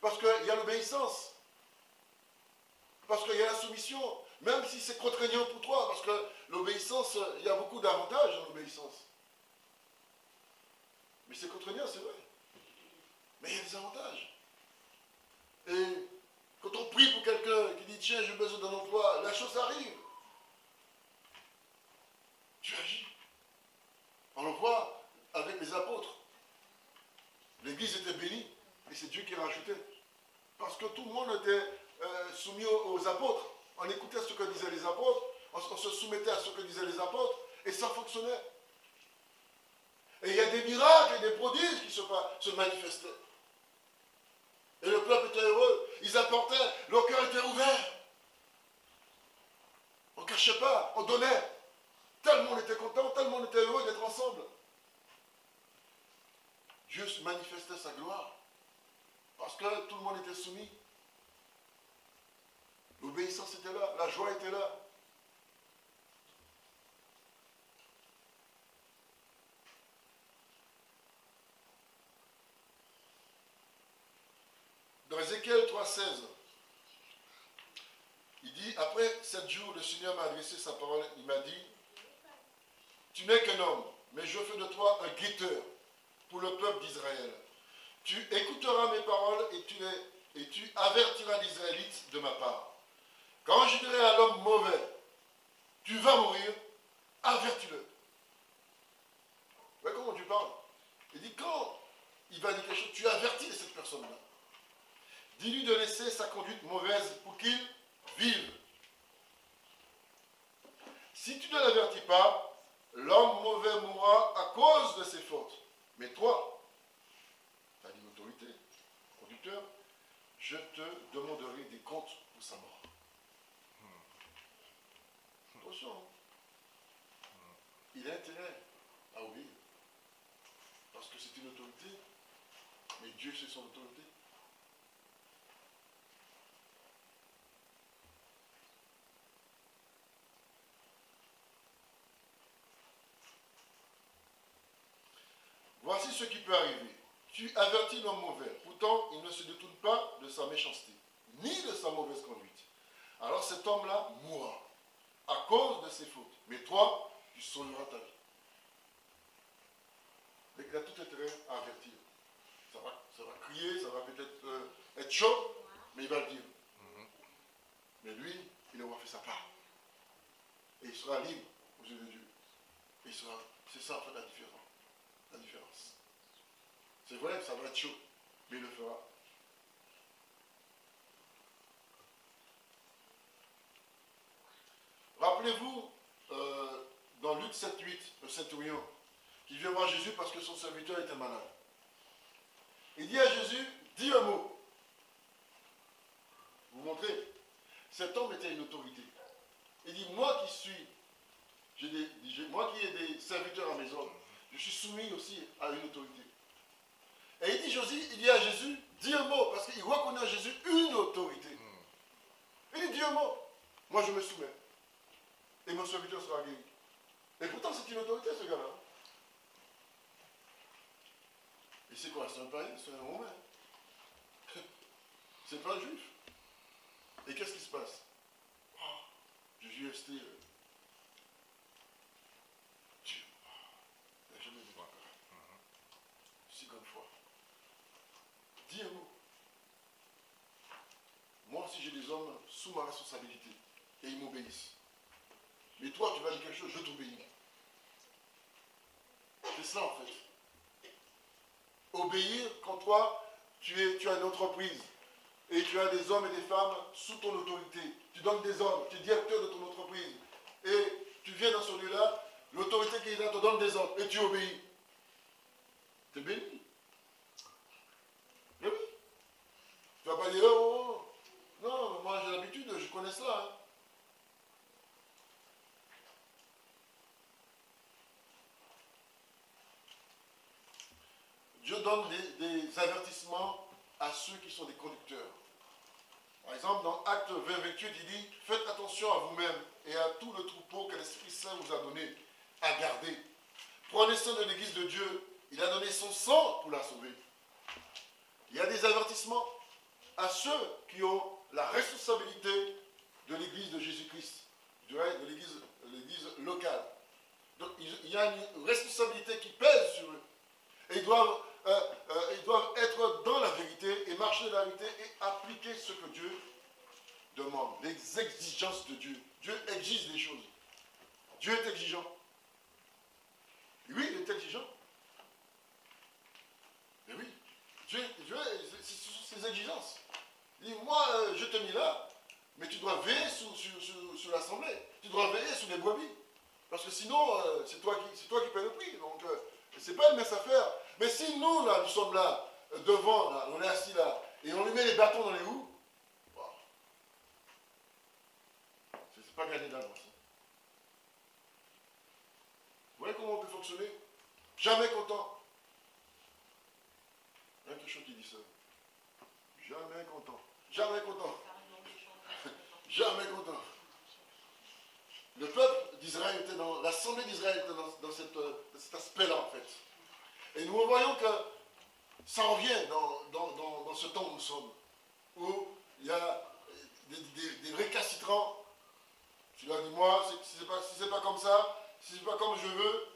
Parce qu'il y a l'obéissance. Parce qu'il y a la soumission. Même si c'est contraignant pour toi. Parce que l'obéissance, il y a beaucoup d'avantages dans l'obéissance. Mais c'est contraignant, c'est vrai. Mais il y a des avantages. Et quand on prie pour quelqu'un qui dit, tiens, j'ai besoin d'un emploi, la chose arrive. Tu agis. On le voit avec les apôtres. L'église était bénie et c'est Dieu qui rajoutait. Parce que tout le monde était soumis aux apôtres. On écoutait ce que disaient les apôtres, on se soumettait à ce que disaient les apôtres et ça fonctionnait. Et il y a des miracles et des prodiges qui se manifestaient. Et le peuple était heureux. Ils apportaient, leur cœur était ouvert. On ne cachait pas, on donnait. Tellement on était content, tellement on était heureux d'être ensemble. Dieu manifestait sa gloire. Parce que tout le monde était soumis. L'obéissance était là, la joie était là. Dans Ézéchiel 3,16, il dit, après 7 jours, le Seigneur m'a adressé sa parole, il m'a dit, tu n'es qu'un homme, mais je fais de toi un guetteur pour le peuple d'Israël. Tu écouteras mes paroles et tu avertiras l'Israélite de ma part. Quand je dirai à l'homme mauvais, tu vas mourir, avertis-le. Vous voyez comment tu parles? Il dit, quand il va dire quelque chose, tu avertis cette personne-là. Dis-lui de laisser sa conduite mauvaise pour qu'il vive. Si tu ne l'avertis pas, l'homme mauvais mourra à cause de ses fautes. Mais toi, tu as une autorité, conducteur, je te demanderai des comptes pour sa mort. Attention, hein. Il a intérêt à obéir. Parce que c'est une autorité, mais Dieu c'est son autorité. Voici ce qui peut arriver. Tu avertis l'homme mauvais, pourtant il ne se détourne pas de sa méchanceté, ni de sa mauvaise conduite. Alors cet homme-là mourra à cause de ses fautes. Mais toi, tu sauveras ta vie. Mais il a tout intérêt à avertir. Ça va crier, ça va peut-être être chaud, mais il va le dire. Mais lui, il aura fait sa part. Et il sera libre aux yeux de Dieu. Et c'est ça en fait la différence. C'est vrai, ça va être chaud, mais il le fera. Rappelez-vous, dans Luc 7,8, le centurion, qui vient voir Jésus parce que son serviteur était malade. Il dit à Jésus, dis un mot. Vous montrez, cet homme était une autorité. Il dit, moi qui ai des serviteurs à mes ordres, je suis soumis aussi à une autorité. Et il dit à Jésus, dis un mot, parce qu'il reconnaît à Jésus une autorité. Il dit, dis un mot. Moi je me soumets. Et mon serviteur sera guéri. Et pourtant c'est une autorité ce gars-là. Et c'est quoi? C'est un païen, c'est un romain. C'est pas un juif. Et qu'est-ce qui se passe? Jésus est resté. Dieu, il n'a jamais vu encore. Si bonne foi. Dis un mot. Moi, si j'ai des hommes sous ma responsabilité et ils m'obéissent, mais toi, tu vas dire quelque chose, je t'obéis. C'est ça en fait. Obéir quand toi, tu as une entreprise et tu as des hommes et des femmes sous ton autorité. Tu donnes des ordres, tu es directeur de ton entreprise et tu viens dans ce lieu-là, l'autorité qui est là te donne des ordres et tu obéis. Tu es béni. Mais oui. Tu ne vas pas dire, oh, non, moi j'ai l'habitude, je connais ça. Hein. Dieu donne des avertissements à ceux qui sont des conducteurs. Par exemple, dans Acte 20-28, il dit, faites attention à vous-même et à tout le troupeau que l'Esprit Saint vous a donné à garder. Prenez soin de l'Église de Dieu. Il a donné son sang pour la sauver. Il y a des avertissements à ceux qui ont la responsabilité de l'Église de Jésus-Christ, de l'Église locale. Donc il y a une responsabilité qui pèse sur eux. Et ils doivent être dans la vérité et marcher dans la vérité et appliquer ce que Dieu demande, les exigences de Dieu. Dieu exige des choses. Dieu est exigeant. Oui, il est exigeant. Mais oui, Dieu c'est ses exigences. Il dit, moi, je t'ai mis là, mais tu dois veiller sur l'assemblée. Tu dois veiller sur les brebis. Parce que sinon, c'est toi qui paies le prix. Donc, c'est pas une mince affaire. Mais si nous, là, nous sommes là, devant, là, on est assis là, et on lui met les bâtons dans les roues, wow. C'est pas gagné d'avance. Vous voyez comment on peut fonctionner? Jamais content. Il y a quelque chose qui dit ça. Jamais content. Jamais content. Jamais content. Le peuple d'Israël était dans, l'assemblée d'Israël était dans cet aspect-là, en fait. Et nous voyons que ça revient dans ce temps où nous sommes. où il y a des récalcitrants. Tu leur dis, moi, si c'est pas comme ça, si c'est pas comme je veux,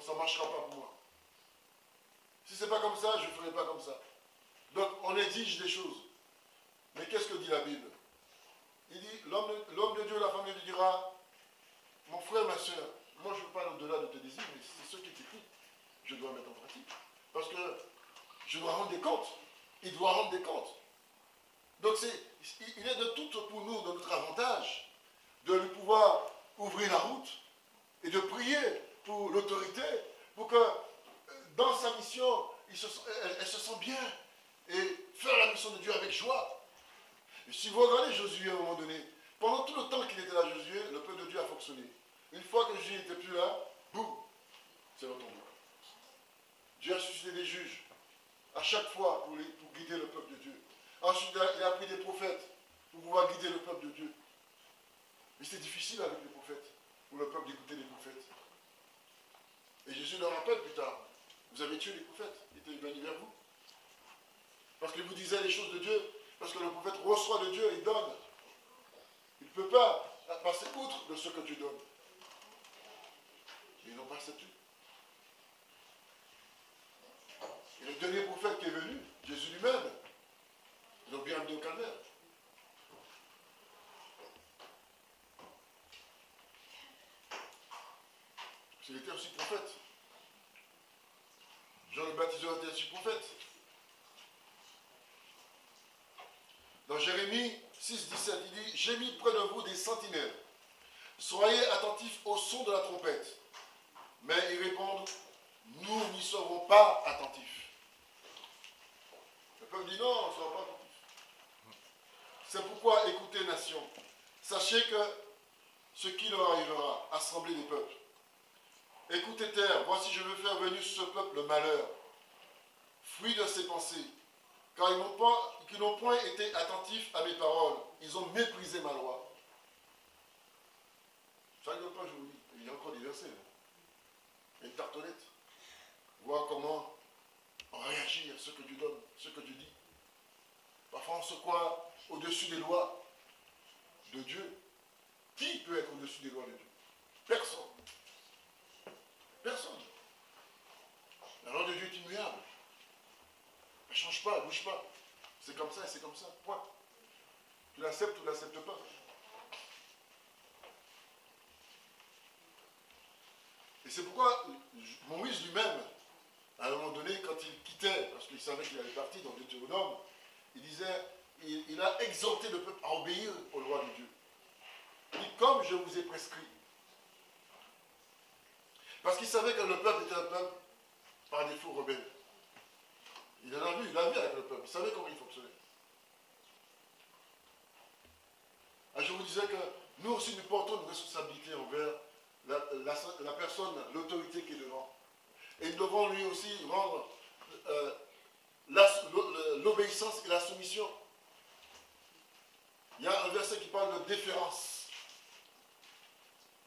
ça ne marchera pas pour moi. Si c'est pas comme ça, je ne ferai pas comme ça. Donc, on exige des choses. Mais qu'est-ce que dit la Bible? Il dit, l'homme de Dieu, la femme de Dieu dira, mon frère, ma soeur, moi je ne veux pas au-delà de tes désirs, mais c'est ce qui est écrit. Je dois mettre en pratique. Parce que je dois rendre des comptes. Il doit rendre des comptes. Donc il est de tout pour nous, de notre avantage, de lui pouvoir ouvrir la route et de prier pour l'autorité, pour que dans sa mission, elle se sent bien et faire la mission de Dieu avec joie. Et si vous regardez Josué à un moment donné, pendant tout le temps qu'il était là, Josué, le peuple de Dieu a fonctionné. Une fois que Josué n'était plus là, boum, c'est retombé. Dieu a suscité des juges à chaque fois pour guider le peuple de Dieu. Ensuite, il a pris des prophètes pour pouvoir guider le peuple de Dieu. Mais c'était difficile avec les prophètes, pour le peuple d'écouter les prophètes. Et Jésus leur rappelle plus tard, vous avez tué les prophètes, ils étaient venus vers vous. Parce qu'ils vous disaient les choses de Dieu, parce que le prophète reçoit de Dieu et donne. Il ne peut pas passer outre de ce que Dieu donne. Mais ils n'ont pas accepté. Et le dernier prophète qui est venu, Jésus lui-même, ils l'ont bien amené au calvaire. Il était aussi prophète. Jean le Baptiseur était aussi prophète. Dans Jérémie 6, 17, il dit, j'ai mis près de vous des sentinelles. Soyez attentifs au son de la trompette. Mais ils répondent, nous n'y serons pas attentifs. Le peuple dit non, on ne sera pas attentifs. C'est pourquoi, écoutez, nation, sachez que ce qui leur arrivera, assemblée des peuples. Écoutez, terre, voici je veux faire venir sur ce peuple le malheur, fruit de ses pensées, car ils n'ont point été attentifs à mes paroles, ils ont méprisé ma loi. Ça ne veut pas, je vous dis, il y a encore des versets, une tartelette, voir comment on réagit à ce que Dieu donne, ce que Dieu dit. Parfois on se croit au-dessus des lois de Dieu. Qui peut être au-dessus des lois de Dieu? Personne. Personne. La loi de Dieu est immuable. Elle ne change pas, elle ne bouge pas. C'est comme ça et c'est comme ça. Point. Tu l'acceptes ou tu ne l'acceptes pas. Et c'est pourquoi Moïse lui-même, à un moment donné, quand il quittait, parce qu'il savait qu'il allait partir dans Deutéronome, il disait, il a exhorté le peuple à obéir aux lois de Dieu. Il dit, comme je vous ai prescrit. Parce qu'il savait que le peuple était un peuple, par défaut, rebelle. Il en a vu, il a vu avec le peuple, il savait comment il fonctionnait. Alors je vous disais que nous aussi nous portons une responsabilité envers la personne, l'autorité qui est devant. Et nous devons lui aussi rendre l'obéissance et la soumission. Il y a un verset qui parle de déférence.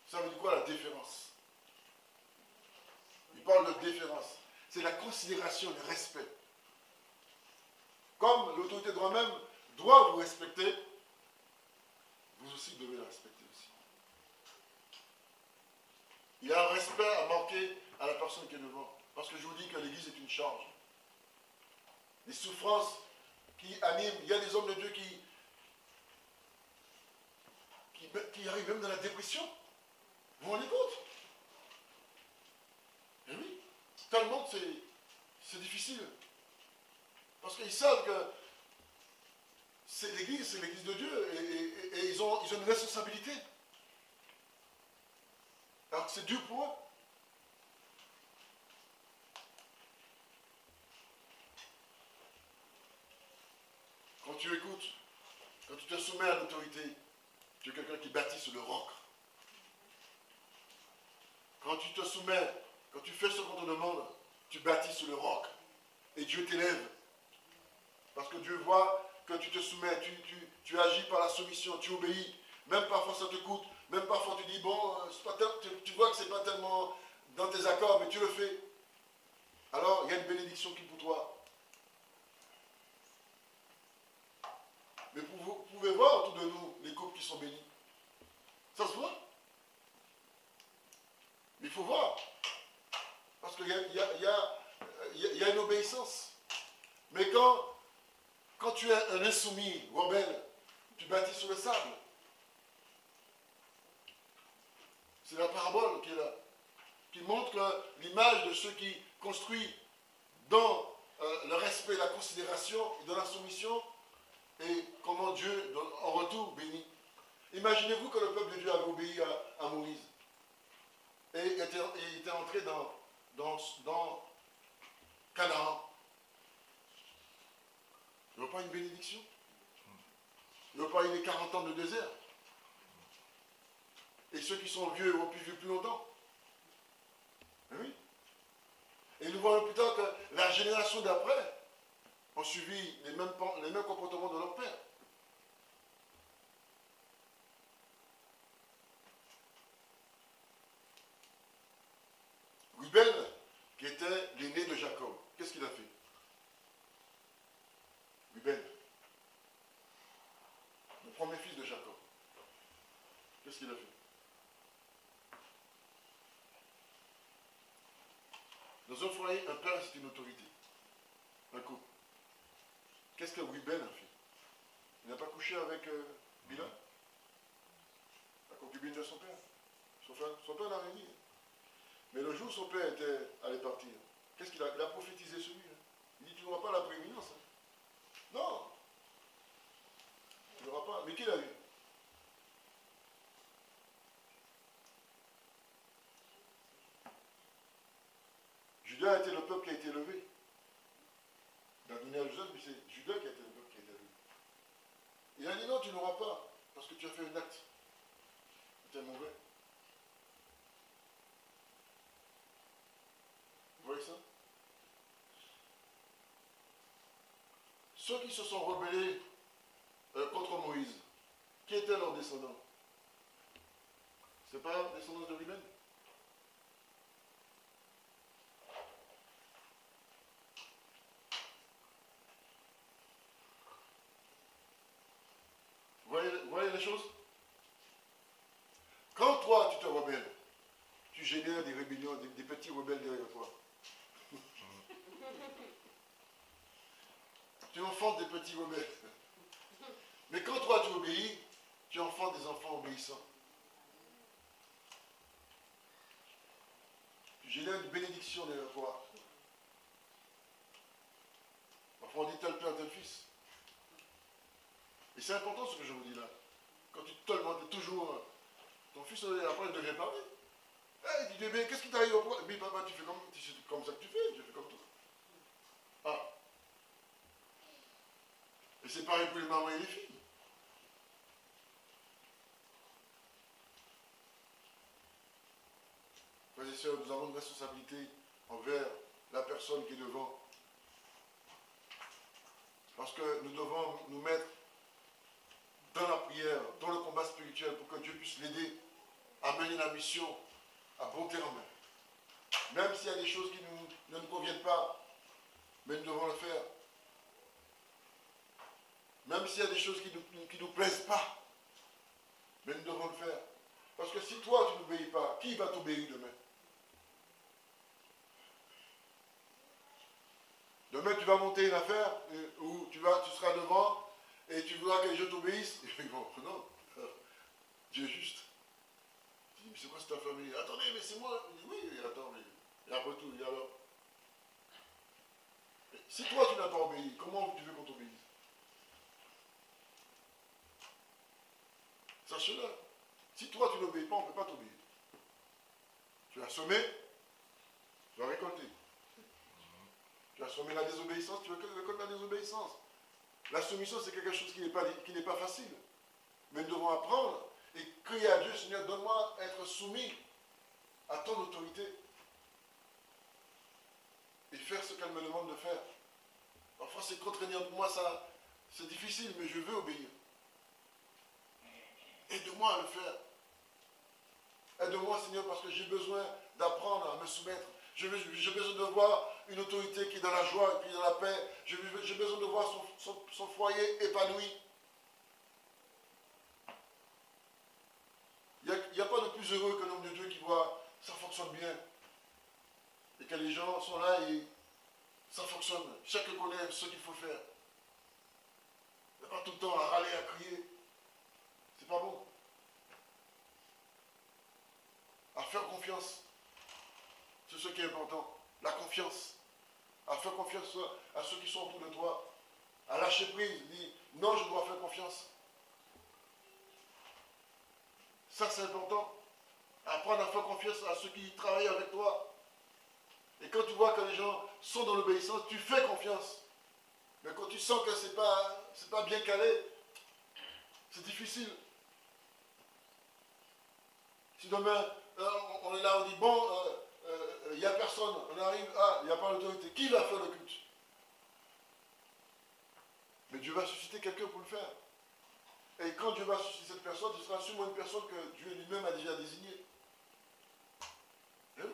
Ça veut dire quoi la déférence? Il parle de déférence. C'est la considération, le respect. Comme l'autorité de moi-même doit vous respecter, vous aussi devez la respecter aussi. Il y a un respect à manquer à la personne qui est devant. Parce que je vous dis que l'Église est une charge. Les souffrances qui animent, il y a des hommes de Dieu qui arrivent même dans la dépression. Vous vous rendez compte? Et oui, tellement c'est difficile. Parce qu'ils savent que c'est l'Église de Dieu, et ils ont une responsabilité. Alors que c'est dur pour eux. Quand tu écoutes, quand tu te soumets à l'autorité, tu es quelqu'un qui bâtit sur le roc. Quand tu te soumets, quand tu fais ce qu'on te demande, tu bâtis sur le roc. Et Dieu t'élève. Parce que Dieu voit que tu te soumets, tu agis par la soumission, tu obéis. Même parfois ça te coûte, même parfois tu dis, bon, tu vois que ce n'est pas tellement dans tes accords, mais tu le fais. Alors, il y a une bénédiction qui est pour toi. qui sont bénis. Ça se voit. Mais il faut voir. Parce qu'il y a une obéissance. Mais quand tu es un insoumis, rebelle, tu bâtis sur le sable. C'est la parabole qui est là, qui montre l'image de ceux qui construisent dans le respect, la considération et dans la soumission, et comment Dieu, en retour, bénit. Imaginez-vous que le peuple de Dieu avait obéi à Moïse et était entré dans Canaan. Il n'y a pas une bénédiction. Il n'y a pas eu les 40 ans de désert. Et ceux qui sont vieux ont pu vivre plus longtemps. Oui. Et nous voyons plus tard que la génération d'après ont suivi les mêmes comportements de leur père. Ruben, qui était l'aîné de Jacob, qu'est-ce qu'il a fait? Ruben, le premier fils de Jacob, qu'est-ce qu'il a fait? Dans un foyer, un père, c'est une autorité. Un couple. Qu'est-ce que Ruben a fait? Il n'a pas couché avec Bila, la concubine de son père. Son père l'a réuni. Mais le jour où son père allait partir, qu'est-ce qu'il a? Il a prophétisé sur lui. Il dit, tu n'auras pas la prééminence. Non. Tu n'auras pas. Mais qui l'a eu? Judas a été le peuple qui a été élevé. Il a donné à Joseph, mais c'est Judas qui a été le peuple qui a été élevé. Il a dit non, tu n'auras pas, parce que tu as fait un acte. Tu es mauvais. Vous voyez ça? Ceux qui se sont rebellés contre Moïse, qui étaient leurs descendants? C'est pas la descendance de Ruben? Vous voyez les choses? Quand toi, tu te rebelles, tu génères des rébellions, des petits rebelles derrière toi. Tu enfantes des petits rebelles. Mais quand toi, tu obéis, tu enfantes des enfants obéissants. Tu génères une bénédiction derrière toi. Parfois, on dit tel père, tel fils. Et c'est important ce que je vous dis là. Quand tu te demandes toujours, ton fils, après, il devient parler. Il dit, bébé, qu'est-ce qui t'arrive au point? Mais papa, tu fais comme ça que tu fais, je fais comme toi. Ah. Et c'est pareil pour les mamans et les filles. Frères et sœurs, nous avons une responsabilité envers la personne qui est devant. Parce que nous devons nous mettre dans la prière, dans le combat spirituel, pour que Dieu puisse l'aider à mener la mission à bon terme. Même s'il y a des choses qui ne nous conviennent pas, mais nous devons le faire. Même s'il y a des choses qui ne nous plaisent pas, mais nous devons le faire. Parce que si toi tu n'obéis pas, qui va t'obéir demain? Demain tu vas monter une affaire où tu seras devant et tu voudras que les gens t'obéissent. Bon, non, Dieu est juste. Tu dis, mais c'est quoi cette famille? Attendez, mais c'est moi. Il dit, oui, attends, mais après tout, et alors? Si toi tu n'as pas obéi, comment tu veux qu'on t'obéisse? Sache-le. Si toi tu n'obéis pas, on ne peut pas t'obéir. Tu as semé, tu vas récolter. Tu as semé la désobéissance, tu vas récolter la désobéissance. La soumission, c'est quelque chose qui n'est pas facile. Mais nous devons apprendre et crier à Dieu, Seigneur, donne-moi être soumis à ton autorité et faire ce qu'elle me demande de faire. Parfois, c'est contraignant pour moi, ça, c'est difficile, mais je veux obéir. Aide-moi à le faire. Aide-moi, Seigneur, parce que j'ai besoin d'apprendre à me soumettre. J'ai besoin de voir une autorité qui est dans la joie et qui est dans la paix. J'ai besoin de voir son foyer épanoui. plus heureux qu'un homme de Dieu qui voit ça fonctionne bien. Et que les gens sont là et ça fonctionne. Chacun connaît ce qu'il faut faire. Il n'y a pas tout le temps à râler, à crier. C'est pas bon. À faire confiance. C'est ce qui est important. La confiance. À faire confiance à ceux qui sont autour de toi. À lâcher prise. Dire non, je dois faire confiance. Ça, c'est important. Apprendre à faire confiance à ceux qui travaillent avec toi. Et quand tu vois que les gens sont dans l'obéissance, tu fais confiance. Mais quand tu sens que c'est pas bien calé, c'est difficile. Si demain, on est là, on dit, bon, il n'y a personne, on arrive, il n'y a pas l'autorité, qui va faire le culte? Mais Dieu va susciter quelqu'un pour le faire. Et quand Dieu va susciter cette personne, ce sera sûrement une personne que Dieu lui-même a déjà désignée. Oui.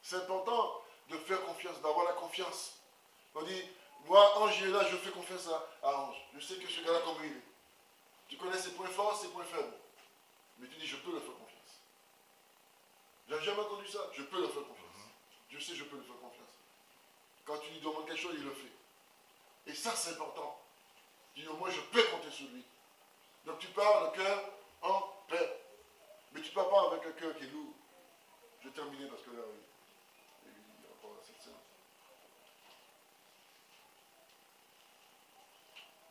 C'est important de faire confiance, d'avoir la confiance. On dit, moi, Ange est là, je fais confiance à Ange. Je sais que ce gars-là, comme il est. Tu connais ses points forts, ses points faibles. Mais tu dis, je peux le faire confiance. Je n'ai jamais entendu ça. Je peux le faire confiance. Je sais, je peux le faire confiance. Quand tu lui demandes quelque chose, il le fait. Et ça, c'est important. Tu dis, au moins, je peux compter sur lui. Donc, tu pars le cœur en paix. Mais tu ne pars pas avec un cœur qui est lourd. Je vais terminer parce que là, oui. Il y a encore cette scène.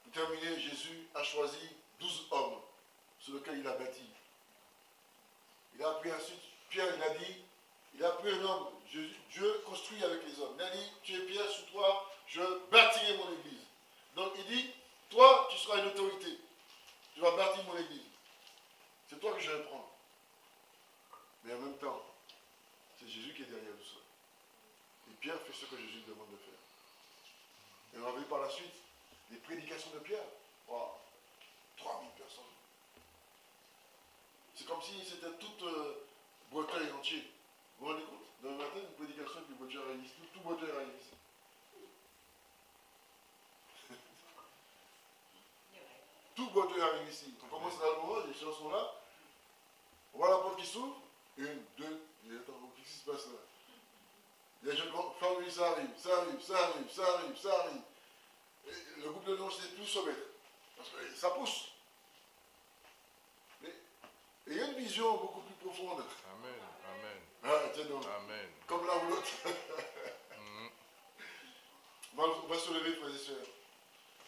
Pour terminer, Jésus a choisi 12 hommes sur lesquels il a bâti. Il a pris ensuite, Pierre, il a dit, il a pris un homme, Dieu construit avec les hommes. Il a dit, tu es Pierre, sous toi, je bâtirai mon église. Donc il dit, toi, tu seras une autorité. Tu vas bâtir mon église. C'est toi que je vais prendre. Mais en même temps, c'est Jésus qui est derrière tout ça. Et Pierre fait ce que Jésus lui demande de faire. Et on va voir par la suite les prédications de Pierre. Wow. 3000 personnes. C'est comme si c'était toute Breteuil entier. Vous vous rendez compte? Demain matin, une prédication, puis Breteuil arrive ici. Tout Breteuil arrive ici. Tout Breteuil arrive ici. On commence à l'orange, les gens sont là. On voit la porte qui s'ouvre. Une, deux, et attends, qu'est-ce qui se passe là? Les jeunes familles, ça arrive, ça arrive, ça arrive, ça arrive, ça arrive. Et le groupe de non, c'est plus sommet. Parce que ça pousse. Mais il y a une vision beaucoup plus profonde. Amen, amen. Ah, tiens donc. Amen. Comme l'un ou l'autre. On va se lever, frères et sœurs.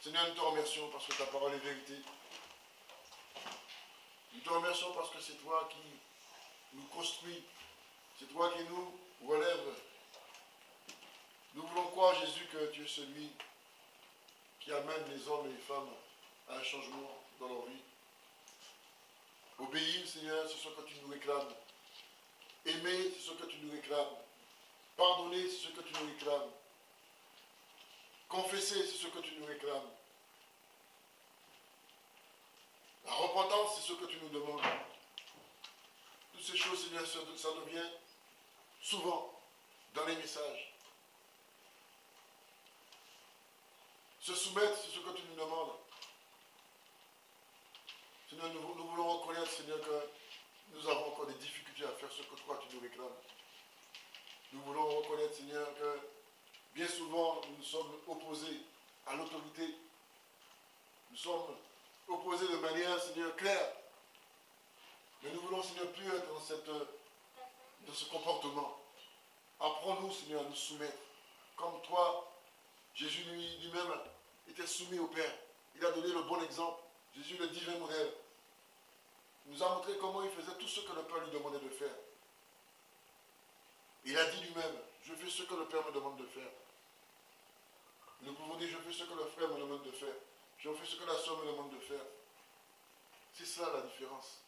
Seigneur, nous te remercions parce que ta parole est vérité. Nous te remercions parce que c'est toi qui nous construis. C'est toi qui nous relève. Nous voulons croire, Jésus, que tu es celui qui amène les hommes et les femmes à un changement dans leur vie. Obéir, Seigneur, c'est ce que tu nous réclames. Aimer, c'est ce que tu nous réclames. Pardonner, c'est ce que tu nous réclames. Confesser, c'est ce que tu nous réclames. La repentance, c'est ce que tu nous demandes. Toutes ces choses, Seigneur, ça devient souvent dans les messages. Se soumettre, c'est ce que tu nous demandes. Seigneur, nous voulons reconnaître, Seigneur, que nous avons encore des difficultés à faire ce que toi tu nous réclames. Nous voulons reconnaître, Seigneur, que bien souvent nous sommes opposés à l'autorité. Nous sommes opposés de manière, Seigneur, claire. Mais nous voulons, Seigneur, plus être dans ce comportement. Apprends-nous, Seigneur, à nous soumettre. Comme toi, Jésus lui-même était soumis au Père. Il a donné le bon exemple. Jésus, le divin modèle, nous a montré comment il faisait tout ce que le Père lui demandait de faire. Il a dit lui-même, je fais ce que le Père me demande de faire. Nous pouvons dire, je fais ce que le frère me demande de faire. Je fais ce que la soeur me demande de faire. C'est ça la différence.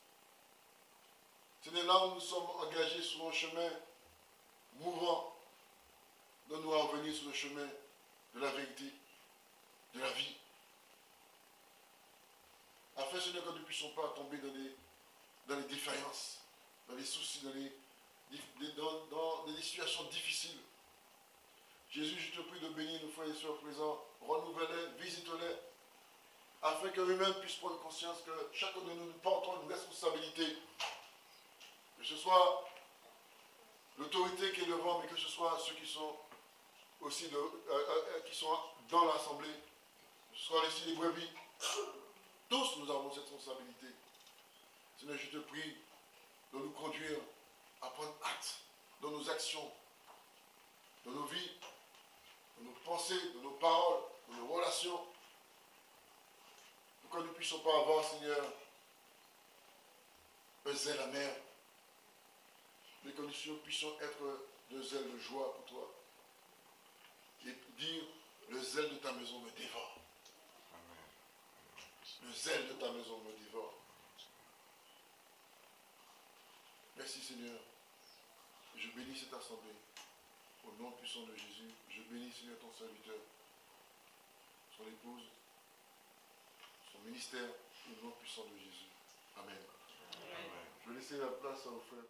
C'est là où nous sommes engagés sur un chemin mouvant. Donne-nous à revenir sur le chemin de la vérité, de la vie. Afin, Seigneur, que nous ne puissions pas tomber dans les défaillances, dans les soucis, dans des situations difficiles. Jésus, je te prie de bénir nos frères et sœurs présents, renouvelle-les, visite-les, afin qu'eux-mêmes puissent prendre conscience que chacun de nous portons une responsabilité Que ce soit l'autorité qui est devant, mais que ce soit ceux qui sont aussi qui sont dans l'assemblée, que ce soit ici les brebis. Tous nous avons cette responsabilité. Seigneur, je te prie de nous conduire à prendre acte dans nos actions, dans nos vies, dans nos pensées, dans nos paroles, dans nos relations. Pour que nous ne puissions pas avoir, Seigneur, un zèle amer, mais que nous puissions être de zèle de joie pour toi. Et dire, le zèle de ta maison me dévore. Le zèle de ta maison me dévore. Merci Seigneur. Je bénis cette assemblée. Au nom puissant de Jésus, je bénis Seigneur ton serviteur, son épouse, son ministère, au nom puissant de Jésus. Amen. Amen. Je vais laisser la place à vos frères.